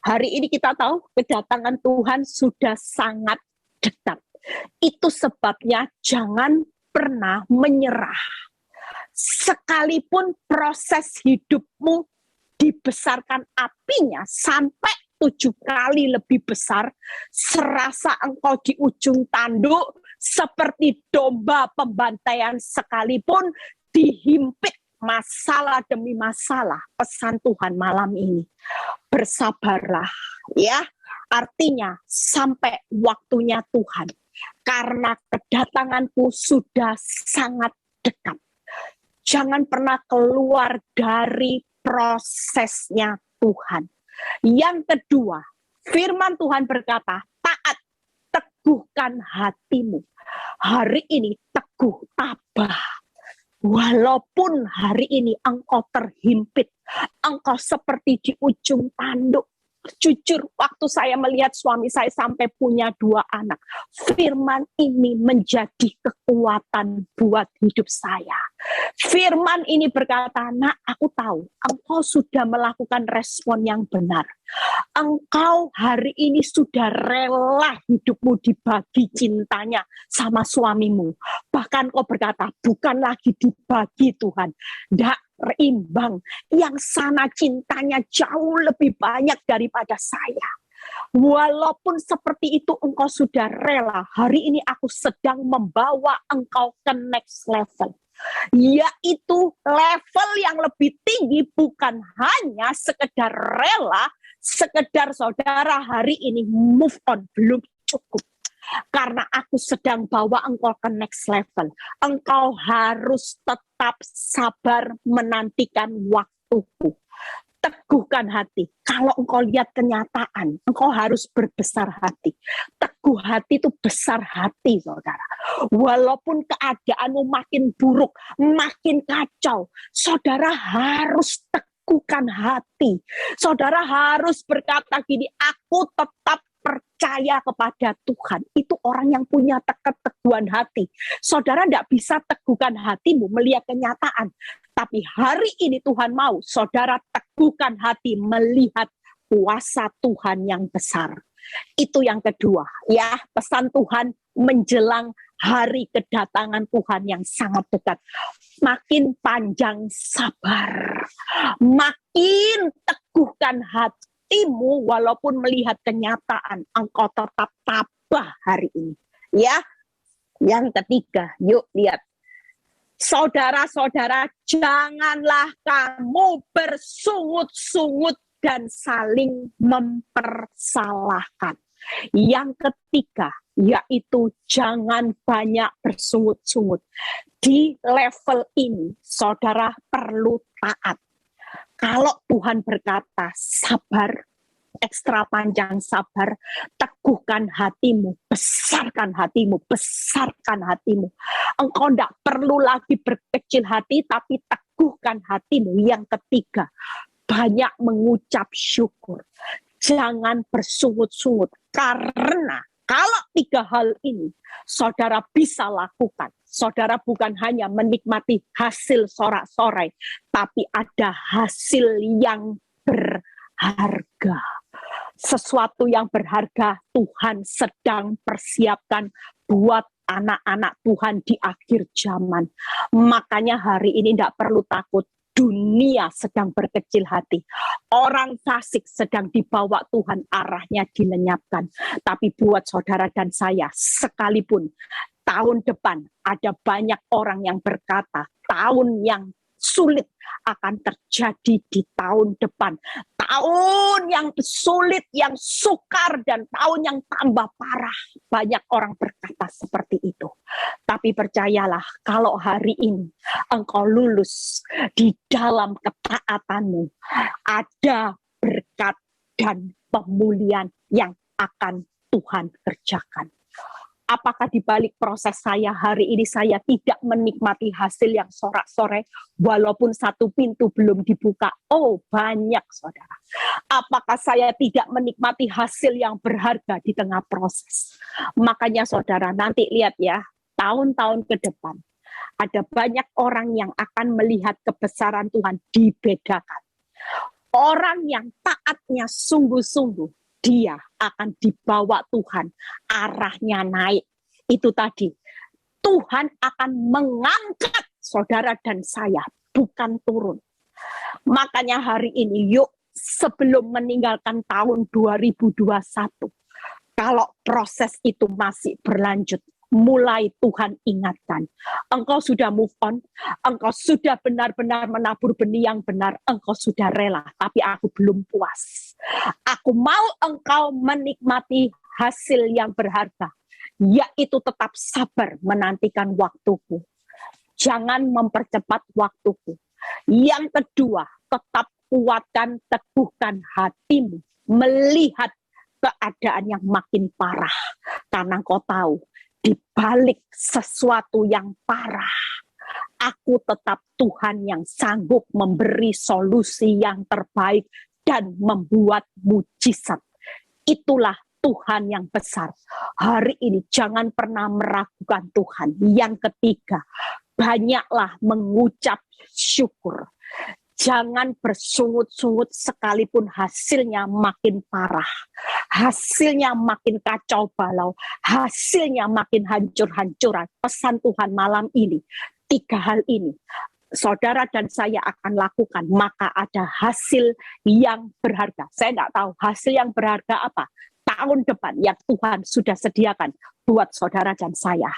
Hari ini kita tahu kedatangan Tuhan sudah sangat dekat. Itu sebabnya jangan pernah menyerah. Sekalipun proses hidupmu dibesarkan apinya sampai 7 kali lebih besar, serasa engkau di ujung tanduk, seperti domba pembantaian sekalipun, dihimpit masalah demi masalah. Pesan Tuhan malam ini, bersabarlah ya. Artinya sampai waktunya Tuhan, karena kedatanganku sudah sangat dekat. Jangan pernah keluar dari prosesnya Tuhan. Yang kedua, firman Tuhan berkata, taat, teguhkan hatimu. Hari ini teguh, tabah. Walaupun hari ini engkau terhimpit, engkau seperti di ujung tanduk. Jujur, waktu saya melihat suami saya sampai punya 2 anak, firman ini menjadi kekuatan buat hidup saya. Firman ini berkata, nak, aku tahu engkau sudah melakukan respon yang benar. Engkau hari ini sudah rela hidupmu dibagi cintanya sama suamimu. Bahkan kau berkata, bukan lagi dibagi Tuhan, tidak berimbang. Yang sana cintanya jauh lebih banyak daripada saya. Walaupun seperti itu engkau sudah rela, hari ini aku sedang membawa engkau ke next level. Yaitu level yang lebih tinggi, bukan hanya sekedar rela, sekedar saudara hari ini move on, belum cukup. Karena aku sedang bawa engkau ke next level. Engkau harus tetap sabar menantikan waktuku. Teguhkan hati. Kalau engkau lihat kenyataan, engkau harus berbesar hati. Teguh hati itu besar hati, saudara. Walaupun keadaanmu makin buruk, makin kacau, saudara harus teguhkan hati. Saudara harus berkata gini, aku tetap percaya kepada Tuhan. Itu orang yang punya keteguhan hati. Saudara tidak bisa teguhkan hatimu melihat kenyataan. Tapi hari ini Tuhan mau saudara teguhkan hati melihat kuasa Tuhan yang besar. Itu yang kedua, ya, pesan Tuhan menjelang hari kedatangan Tuhan yang sangat dekat. Makin panjang sabar, makin teguhkan hatimu walaupun melihat kenyataan, engkau tetap tabah hari ini. Ya, yang ketiga, yuk lihat. Saudara-saudara, janganlah kamu bersungut-sungut dan saling mempersalahkan. Yang ketiga, yaitu jangan banyak bersungut-sungut. Di level ini, saudara perlu taat. Kalau Tuhan berkata sabar, ekstra panjang sabar, teguhkan hatimu, besarkan hatimu, besarkan hatimu. Engkau tidak perlu lagi berkecil hati, tapi teguhkan hatimu. Yang ketiga, banyak mengucap syukur. Jangan bersungut-sungut, karena kalau 3 hal ini saudara bisa lakukan, saudara bukan hanya menikmati hasil sorak-sorai, tapi ada hasil yang berharga. Sesuatu yang berharga Tuhan sedang persiapkan buat anak-anak Tuhan di akhir zaman. Makanya hari ini tidak perlu takut. Dunia sedang berkecil hati. Orang fasik sedang dibawa Tuhan, arahnya dilenyapkan. Tapi buat saudara dan saya, sekalipun tahun depan ada banyak orang yang berkata, tahun yang sulit akan terjadi di tahun depan. Tahun yang sulit, yang sukar, dan tahun yang tambah parah. Banyak orang berkata seperti itu. Tapi percayalah, kalau hari ini engkau lulus di dalam ketaatanmu, ada berkat dan pemulihan yang akan Tuhan kerjakan. Apakah di balik proses saya hari ini saya tidak menikmati hasil yang sorak-sorai walaupun satu pintu belum dibuka? Oh, banyak saudara. Apakah saya tidak menikmati hasil yang berharga di tengah proses? Makanya saudara nanti lihat ya, tahun-tahun ke depan ada banyak orang yang akan melihat kebesaran Tuhan dibedakan. Orang yang taatnya sungguh-sungguh, dia akan dibawa Tuhan, arahnya naik. Itu tadi, Tuhan akan mengangkat saudara dan saya, bukan turun. Makanya hari ini, yuk sebelum meninggalkan tahun 2021, kalau proses itu masih berlanjut, mulai Tuhan ingatkan, engkau sudah move on, engkau sudah benar-benar menabur benih yang benar, engkau sudah rela, tapi aku belum puas. Aku mau engkau menikmati hasil yang berharga, yaitu tetap sabar menantikan waktuku. Jangan mempercepat waktuku. Yang kedua, tetap kuatkan, teguhkan hatimu, melihat keadaan yang makin parah, karena kau tahu, di balik sesuatu yang parah, aku tetap Tuhan yang sanggup memberi solusi yang terbaik dan membuat mujizat. Itulah Tuhan yang besar. Hari ini jangan pernah meragukan Tuhan. Yang ketiga, banyaklah mengucap syukur. Jangan bersungut-sungut sekalipun hasilnya makin parah. Hasilnya makin kacau balau. Hasilnya makin hancur-hancuran. Pesan Tuhan malam ini, 3 hal ini saudara dan saya akan lakukan, maka ada hasil yang berharga. Saya tidak tahu hasil yang berharga apa. Tahun depan yang Tuhan sudah sediakan buat saudara dan saya.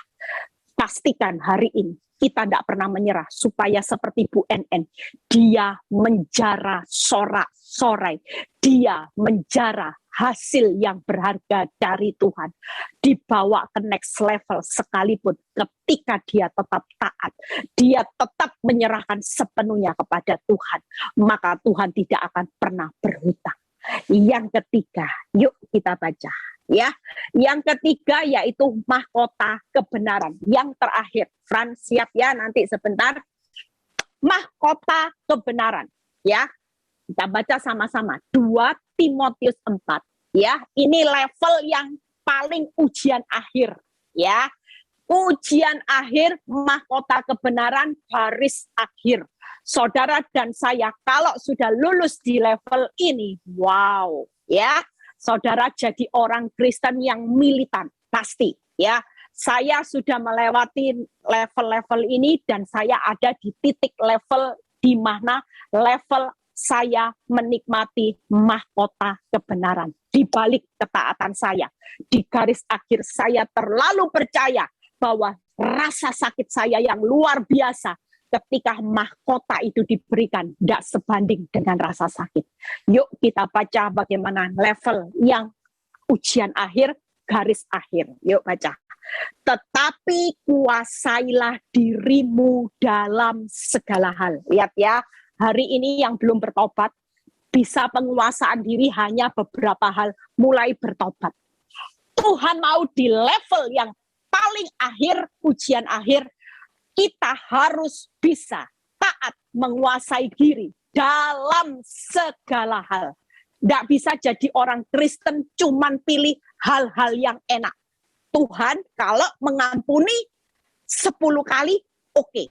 Pastikan hari ini kita tidak pernah menyerah, supaya seperti Bu NN, dia menjara sorak-sorai, dia menjara hasil yang berharga dari Tuhan, dibawa ke next level sekalipun ketika dia tetap taat, dia tetap menyerahkan sepenuhnya kepada Tuhan, maka Tuhan tidak akan pernah berhutang. Yang ketiga, yuk kita baca. Ya, yang ketiga yaitu mahkota kebenaran. Yang terakhir, Fran siap ya nanti sebentar. Mahkota kebenaran, ya. Kita baca sama-sama. 2 Timotius 4, ya. Ini level yang paling ujian akhir, ya. Ujian akhir, mahkota kebenaran, garis akhir. Saudara dan saya kalau sudah lulus di level ini, wow, ya. Saudara jadi orang Kristen yang militan, pasti ya. Saya sudah melewati level-level ini dan saya ada di titik level di mana level saya menikmati mahkota kebenaran. Di balik ketaatan saya, di garis akhir saya terlalu percaya bahwa rasa sakit saya yang luar biasa ketika mahkota itu diberikan tidak sebanding dengan rasa sakit. Yuk kita baca bagaimana level yang ujian akhir, garis akhir. Yuk baca. Tetapi kuasailah dirimu dalam segala hal. Lihat ya, hari ini yang belum bertobat, bisa penguasaan diri hanya beberapa hal, mulai bertobat. Tuhan mau di level yang paling akhir, ujian akhir, kita harus bisa taat menguasai diri dalam segala hal. Tidak bisa jadi orang Kristen cuman pilih hal-hal yang enak. Tuhan kalau mengampuni 10 kali, oke.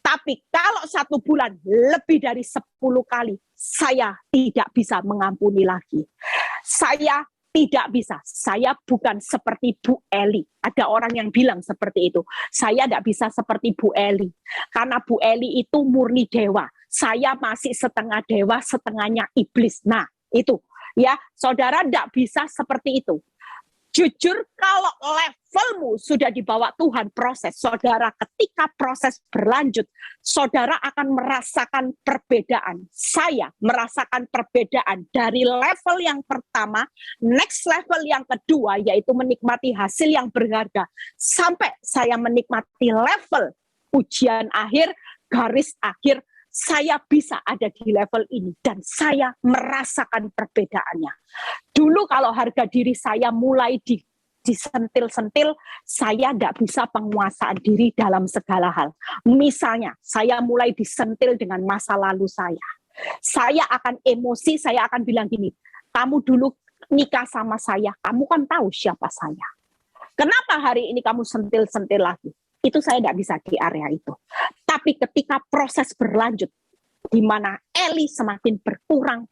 Tapi kalau 1 bulan lebih dari 10 kali, saya tidak bisa mengampuni lagi. Saya tidak bisa. Saya bukan seperti Bu Eli. Ada orang yang bilang seperti itu. Saya tidak bisa seperti Bu Eli. Karena Bu Eli itu murni dewa. Saya masih setengah dewa, setengahnya iblis. Nah, itu. Ya, saudara tidak bisa seperti itu. Jujur, kalau levelmu sudah dibawa Tuhan proses, saudara ketika proses berlanjut, saudara akan merasakan perbedaan. Saya merasakan perbedaan dari level yang pertama, next level yang kedua, yaitu menikmati hasil yang berharga, sampai saya menikmati level ujian akhir, garis akhir, saya bisa ada di level ini dan saya merasakan perbedaannya. Dulu kalau harga diri saya mulai disentil-sentil, saya tidak bisa penguasaan diri dalam segala hal. Misalnya, saya mulai disentil dengan masa lalu saya. Saya akan emosi, saya akan bilang gini, kamu dulu nikah sama saya, kamu kan tahu siapa saya. Kenapa hari ini kamu sentil-sentil lagi? Itu saya tidak bisa di area itu. Tapi ketika proses berlanjut, di mana Eli semakin berkurang,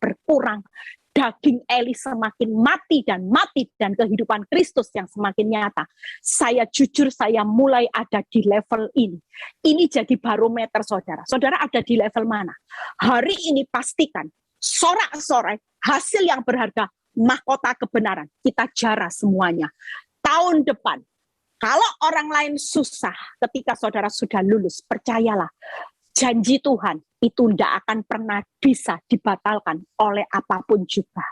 daging Eli semakin mati, dan kehidupan Kristus yang semakin nyata. Saya jujur, saya mulai ada di level ini. Ini jadi barometer saudara. Saudara ada di level mana? Hari ini pastikan, sorak-sorai, hasil yang berharga, mahkota kebenaran. Kita jara semuanya. Tahun depan, kalau orang lain susah ketika saudara sudah lulus, percayalah, janji Tuhan itu tidak akan pernah bisa dibatalkan oleh apapun juga.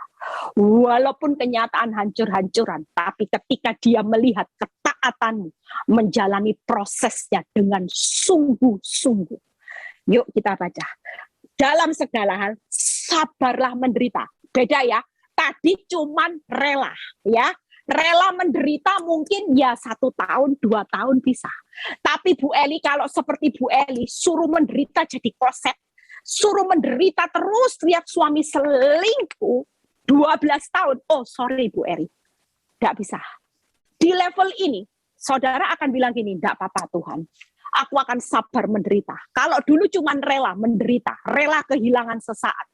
Walaupun kenyataan hancur-hancuran, tapi ketika dia melihat ketaatanmu, menjalani prosesnya dengan sungguh-sungguh. Yuk kita baca. Dalam segala hal, sabarlah menderita. Beda ya, tadi cuman rela ya. Rela menderita mungkin ya 1 tahun, 2 tahun bisa. Tapi Bu Eli kalau seperti Bu Eli suruh menderita jadi koset, suruh menderita terus lihat suami selingkuh 12 tahun. Oh sorry Bu Eli, tidak bisa. Di level ini saudara akan bilang gini, tidak apa-apa Tuhan, aku akan sabar menderita. Kalau dulu cuma rela menderita, rela kehilangan sesaat.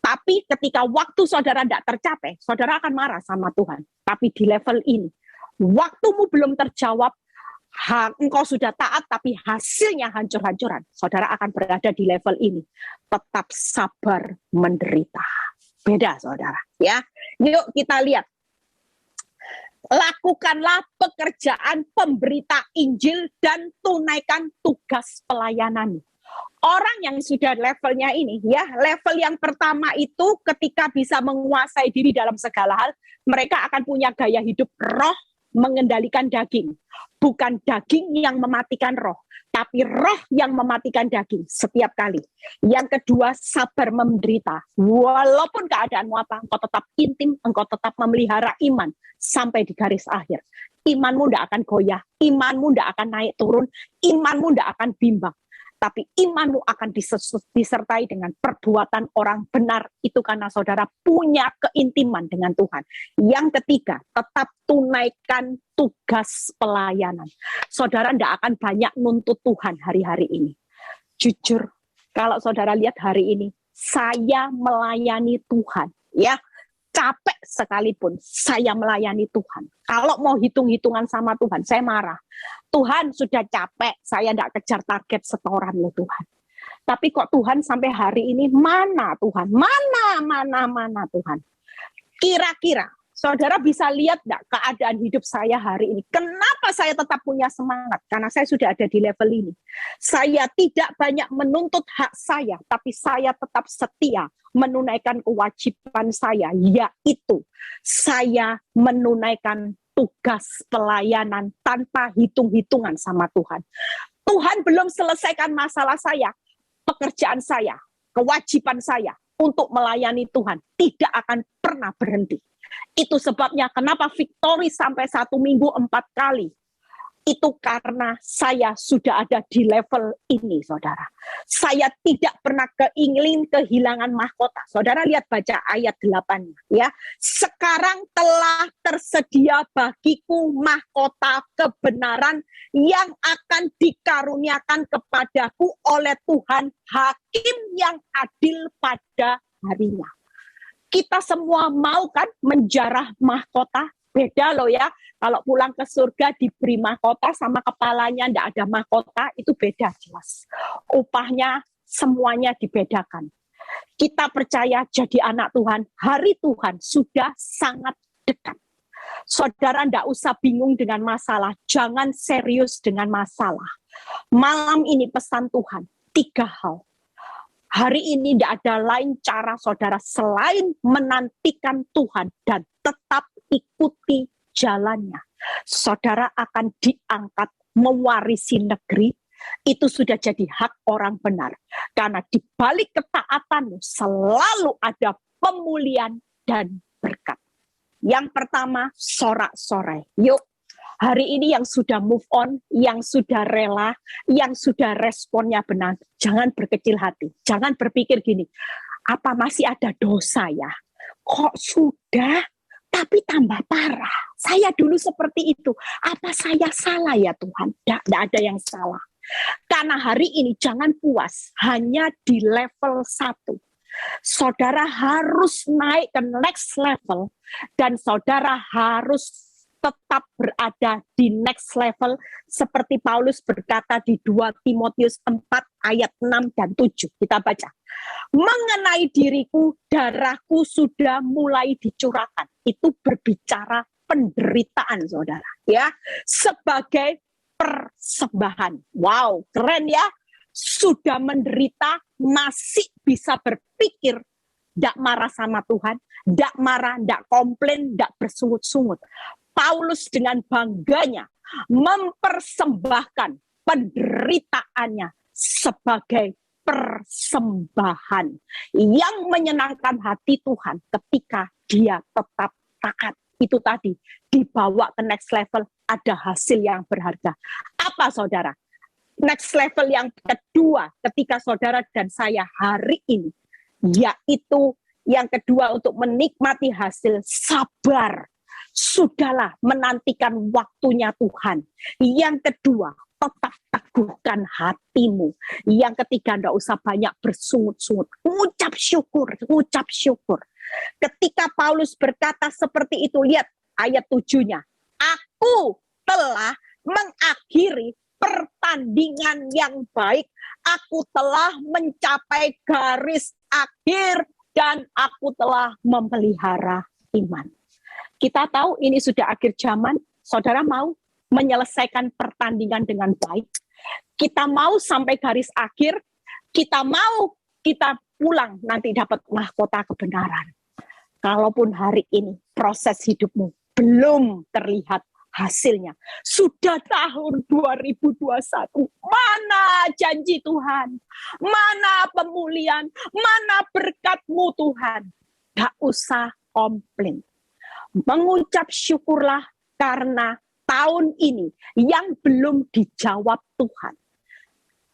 Tapi ketika waktu saudara tidak tercapai, saudara akan marah sama Tuhan. Tapi di level ini, waktumu belum terjawab, engkau sudah taat, tapi hasilnya hancur-hancuran. Saudara akan berada di level ini. Tetap sabar menderita. Beda saudara. Ya, yuk kita lihat. Lakukanlah pekerjaan pemberita Injil dan tunaikan tugas pelayananmu. Orang yang sudah levelnya ini, ya level yang pertama itu ketika bisa menguasai diri dalam segala hal, mereka akan punya gaya hidup roh mengendalikan daging. Bukan daging yang mematikan roh, tapi roh yang mematikan daging setiap kali. Yang kedua, sabar menderita. Walaupun keadaanmu apa, engkau tetap intim, engkau tetap memelihara iman sampai di garis akhir. Imanmu tidak akan goyah, imanmu tidak akan naik turun, imanmu tidak akan bimbang. Tapi imanmu akan disertai dengan perbuatan orang benar. Itu karena saudara punya keintiman dengan Tuhan. Yang ketiga, tetap tunaikan tugas pelayanan. Saudara tidak akan banyak nuntut Tuhan hari-hari ini. Jujur, kalau saudara lihat hari ini, saya melayani Tuhan. Ya, capek sekalipun saya melayani Tuhan. Kalau mau hitung-hitungan sama Tuhan, saya marah. Tuhan sudah capek, saya tidak kejar target setoran loh Tuhan. Tapi kok Tuhan sampai hari ini, mana Tuhan? Mana Tuhan? Kira-kira, saudara bisa lihat tidak keadaan hidup saya hari ini? Kenapa saya tetap punya semangat? Karena saya sudah ada di level ini. Saya tidak banyak menuntut hak saya, tapi saya tetap setia menunaikan kewajiban saya, yaitu saya menunaikan tugas pelayanan tanpa hitung-hitungan sama Tuhan. Tuhan belum selesaikan masalah saya, pekerjaan saya, kewajiban saya untuk melayani Tuhan tidak akan pernah berhenti. Itu sebabnya kenapa Victory sampai 1 minggu 4 kali. Itu karena saya sudah ada di level ini, saudara. Saya tidak pernah ingin kehilangan mahkota. Saudara lihat baca ayat 8-nya. Ya. Sekarang telah tersedia bagiku mahkota kebenaran yang akan dikaruniakan kepadaku oleh Tuhan, Hakim yang adil pada harinya. Kita semua mau kan menjarah mahkota? Beda loh ya, kalau pulang ke surga diberi mahkota sama kepalanya tidak ada mahkota, itu beda jelas. Upahnya semuanya dibedakan. Kita percaya jadi anak Tuhan, hari Tuhan sudah sangat dekat. Saudara tidak usah bingung dengan masalah, jangan serius dengan masalah. Malam ini pesan Tuhan, 3 hal. Hari ini tidak ada lain cara saudara selain menantikan Tuhan dan tetap ikuti jalannya. Saudara akan diangkat mewarisi negeri, itu sudah jadi hak orang benar. Karena di balik ketaatanmu selalu ada pemulihan dan berkat. Yang pertama, sorak-sorai. Yuk, hari ini yang sudah move on, yang sudah rela, yang sudah responnya benar, jangan berkecil hati. Jangan berpikir gini, apa masih ada dosa ya? Kok sudah, tapi tambah parah. Saya dulu seperti itu. Apa saya salah ya Tuhan? Tidak ada yang salah. Karena hari ini jangan puas hanya di level 1. Saudara harus naik ke next level dan saudara harus tetap berada di next level seperti Paulus berkata di 2 Timotius 4 ayat 6 dan 7. Kita baca. Mengenai diriku, darahku sudah mulai dicurahkan. Itu berbicara penderitaan, saudara. Ya, sebagai persembahan. Wow, keren ya. Sudah menderita, masih bisa berpikir. Tidak marah sama Tuhan, tidak marah, tidak komplain, tidak bersungut-sungut. Paulus dengan bangganya mempersembahkan penderitaannya sebagai persembahan yang menyenangkan hati Tuhan ketika dia tetap taat. Itu tadi, dibawa ke next level, ada hasil yang berharga. Apa saudara? Next level yang kedua ketika saudara dan saya hari ini, yaitu yang kedua untuk menikmati hasil sabar. Sudahlah menantikan waktunya Tuhan. Yang kedua, tetap teguhkan hatimu. Yang ketiga, tidak usah banyak bersungut-sungut. Ucap syukur, ucap syukur. Ketika Paulus berkata seperti itu, lihat ayat 7-nya. Aku telah mengakhiri pertandingan yang baik. Aku telah mencapai garis akhir dan aku telah memelihara iman. Kita tahu ini sudah akhir zaman. Saudara mau menyelesaikan pertandingan dengan baik. Kita mau sampai garis akhir. Kita mau kita pulang nanti dapat mahkota kebenaran. Kalaupun hari ini proses hidupmu belum terlihat hasilnya. Sudah tahun 2021. Mana janji Tuhan? Mana pemulihan? Mana berkat-Mu Tuhan? Gak usah komplain. Mengucap syukurlah karena tahun ini yang belum dijawab Tuhan.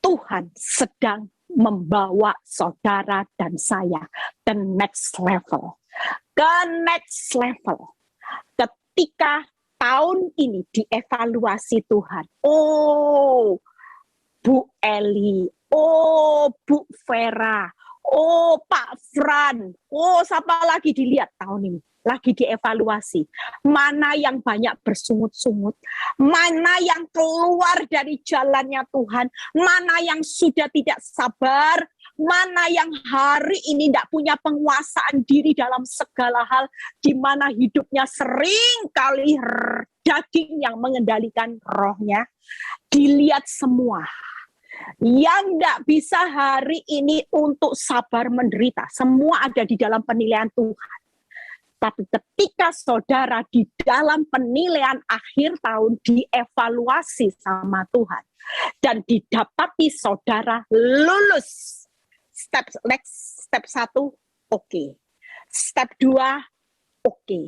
Tuhan sedang membawa saudara dan saya ke next level. Ke next level. Ketika tahun ini dievaluasi Tuhan. Oh, Bu Eli. Oh, Bu Vera. Oh, Pak Fran. Oh, siapa lagi dilihat tahun ini? Lagi dievaluasi. Mana yang banyak bersungut-sungut. Mana yang keluar dari jalannya Tuhan. Mana yang sudah tidak sabar. Mana yang hari ini tidak punya penguasaan diri dalam segala hal. Di mana hidupnya sering kali daging yang mengendalikan rohnya. Dilihat semua. Yang tidak bisa hari ini untuk sabar menderita. Semua ada di dalam penilaian Tuhan. Tapi ketika saudara di dalam penilaian akhir tahun dievaluasi sama Tuhan. Dan didapati saudara lulus. Step 1, oke. Step 2, oke.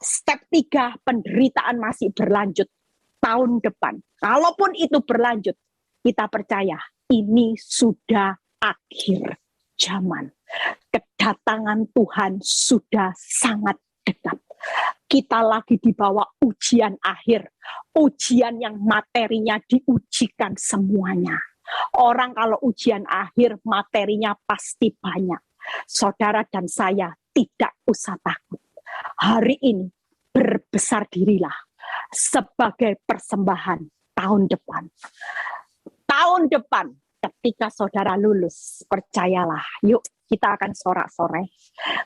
Step 3, penderitaan masih berlanjut tahun depan. Kalaupun itu berlanjut, kita percaya ini sudah akhir zaman. Kedatangan Tuhan sudah sangat dekat. Kita lagi di bawah ujian akhir. Ujian yang materinya diujikan semuanya. Orang kalau ujian akhir materinya pasti banyak. Saudara dan saya tidak usah takut. Hari ini berbesar dirilah sebagai persembahan tahun depan. Tahun depan ketika saudara lulus, percayalah, yuk kita akan sorak-sorai.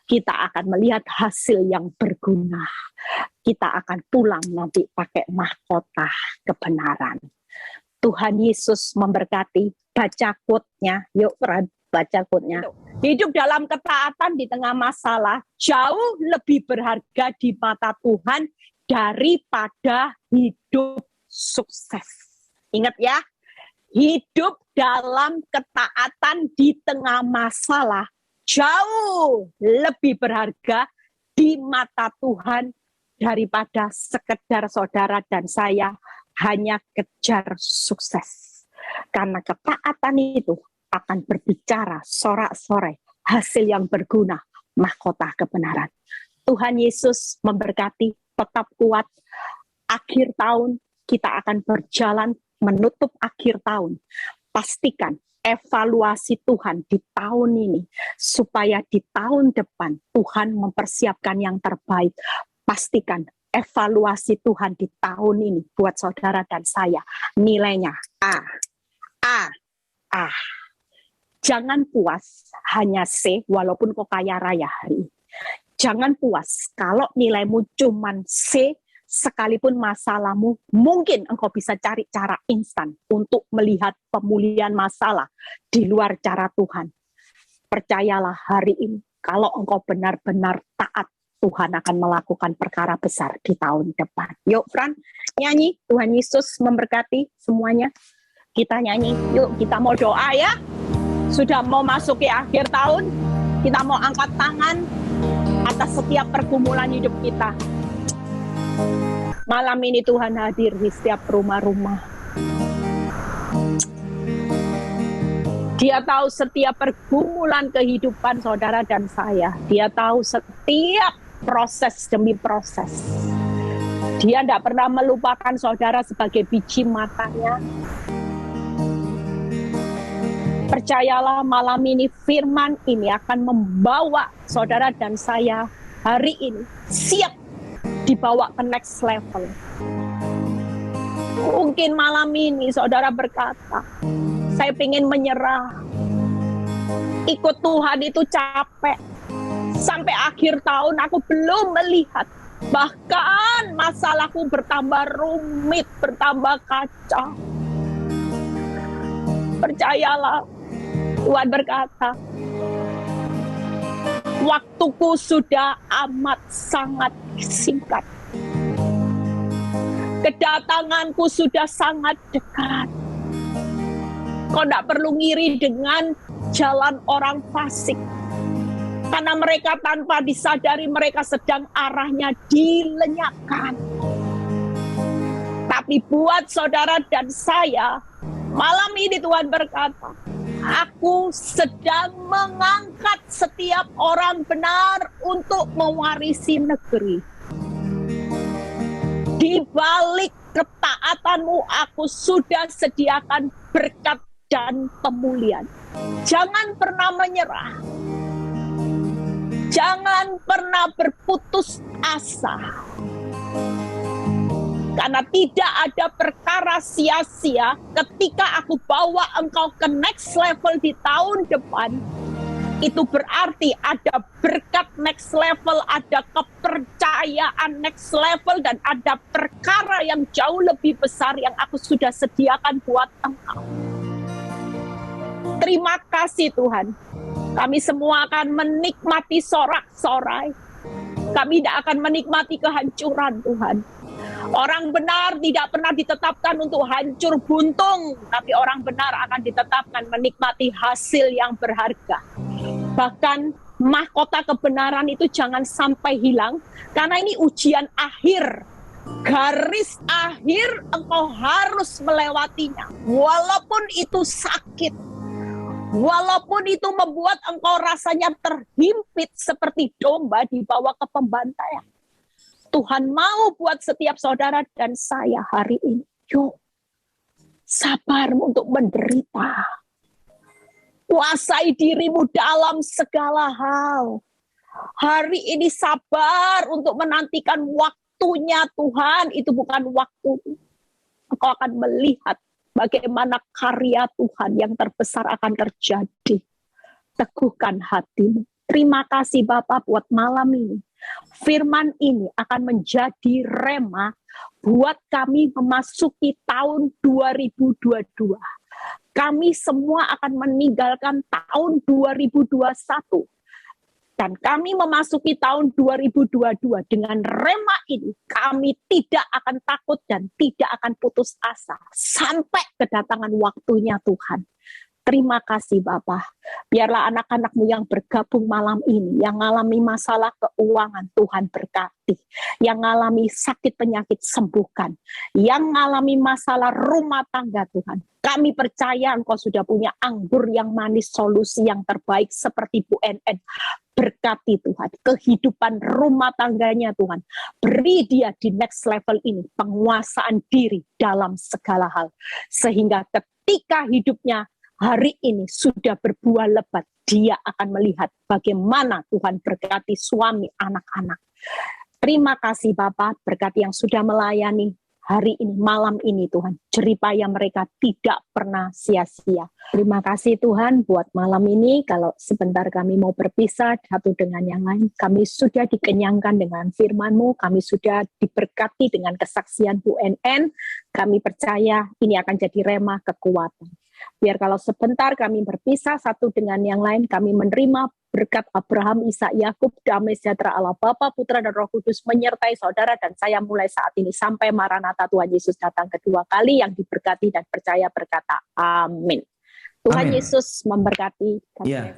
Kita akan melihat hasil yang berguna. Kita akan pulang nanti pakai mahkota kebenaran. Tuhan Yesus memberkati. Baca quote-nya. Yuk, baca quote-nya. Hidup dalam ketaatan di tengah masalah jauh lebih berharga di mata Tuhan daripada hidup sukses. Ingat ya, hidup dalam ketaatan di tengah masalah jauh lebih berharga di mata Tuhan daripada sekedar saudara dan saya hanya kejar sukses. Karena ketaatan itu akan berbicara sorak-sorai hasil yang berguna, mahkota kebenaran. Tuhan Yesus memberkati, tetap kuat. Akhir tahun kita akan berjalan menutup akhir tahun. Pastikan evaluasi Tuhan di tahun ini, supaya di tahun depan Tuhan mempersiapkan yang terbaik. Pastikan evaluasi Tuhan di tahun ini buat saudara dan saya, nilainya A. Jangan puas hanya C walaupun kau kaya raya hari ini. Jangan puas kalau nilaimu cuman C, sekalipun masalahmu mungkin engkau bisa cari cara instan untuk melihat pemulihan masalah di luar cara Tuhan. Percayalah hari ini, kalau engkau benar-benar taat, Tuhan akan melakukan perkara besar di tahun depan. Yuk Fran, nyanyi. Tuhan Yesus memberkati semuanya. Kita nyanyi, yuk kita mau doa ya. Sudah mau masuki akhir tahun, kita mau angkat tangan atas setiap pergumulan hidup kita. Malam ini Tuhan hadir di setiap rumah-rumah. Dia tahu setiap pergumulan kehidupan saudara dan saya. Dia tahu setiap proses demi proses. Dia tidak pernah melupakan saudara sebagai biji matanya. Percayalah, malam ini firman ini akan membawa saudara dan saya hari ini siap dibawa ke next level. Mungkin malam ini saudara berkata, saya ingin menyerah. Ikut Tuhan itu capek. Sampai akhir tahun aku belum melihat. Bahkan masalahku bertambah rumit, bertambah kacau. Percayalah, Tuhan berkata, waktuku sudah amat sangat singkat. Kedatanganku sudah sangat dekat. Kau tidak perlu ngiri dengan jalan orang fasik. Karena mereka tanpa disadari mereka sedang arahnya dilenyapkan. Tapi buat saudara dan saya, malam ini Tuhan berkata, aku sedang mengangkat setiap orang benar untuk mewarisi negeri. Di balik ketaatanmu, aku sudah sediakan berkat dan pemulihan. Jangan pernah menyerah. Jangan pernah berputus asa. Karena tidak ada perkara sia-sia ketika aku bawa engkau ke next level di tahun depan. Itu berarti ada berkat next level, ada kepercayaan next level, dan ada perkara yang jauh lebih besar yang aku sudah sediakan buat engkau. Terima kasih Tuhan. Kami semua akan menikmati sorak-sorai. Kami tidak akan menikmati kehancuran Tuhan. Orang benar tidak pernah ditetapkan untuk hancur buntung, tapi orang benar akan ditetapkan menikmati hasil yang berharga. Bahkan mahkota kebenaran itu jangan sampai hilang, karena ini ujian akhir. Garis akhir engkau harus melewatinya. Walaupun itu sakit, walaupun itu membuat engkau rasanya terhimpit seperti domba dibawa ke pembantaian. Tuhan mau buat setiap saudara dan saya hari ini. Yuk, sabar untuk menderita. Kuasai dirimu dalam segala hal. Hari ini sabar untuk menantikan waktunya Tuhan. Itu bukan waktu. Engkau akan melihat bagaimana karya Tuhan yang terbesar akan terjadi. Teguhkan hatimu. Terima kasih Bapak buat malam ini. Firman ini akan menjadi rema buat kami memasuki tahun 2022. Kami semua akan meninggalkan tahun 2021 Dan kami memasuki tahun 2022 dengan rema ini, kami tidak akan takut dan tidak akan putus asa sampai kedatangan waktunya Tuhan. Terima kasih Bapak. Biarlah anak-anak-Mu yang bergabung malam ini, yang mengalami masalah keuangan, Tuhan berkati. Yang mengalami sakit penyakit, sembuhkan. Yang mengalami masalah rumah tangga, Tuhan. Kami percaya Engkau sudah punya anggur yang manis, solusi yang terbaik seperti Bu NN. Berkati Tuhan, kehidupan rumah tangganya Tuhan. Beri dia di next level ini, penguasaan diri dalam segala hal. Sehingga ketika hidupnya hari ini sudah berbuah lebat, dia akan melihat bagaimana Tuhan berkati suami anak-anak. Terima kasih Bapak, berkati yang sudah melayani hari ini, malam ini Tuhan. Jeripaya mereka tidak pernah sia-sia. Terima kasih Tuhan buat malam ini. Kalau sebentar kami mau berpisah satu dengan yang lain, kami sudah dikenyangkan dengan firman-Mu, kami sudah diberkati dengan kesaksian Bu NN. Kami percaya ini akan jadi rema kekuatan. Biar kalau sebentar kami berpisah satu dengan yang lain, kami menerima berkat Abraham, Ishak, Yakub, damai sejahtera Allah Bapa, Putra dan Roh Kudus menyertai saudara dan saya mulai saat ini sampai Maranatha Tuhan Yesus datang kedua kali, yang diberkati dan percaya berkata amin. Tuhan Amin. Yesus memberkati. Iya.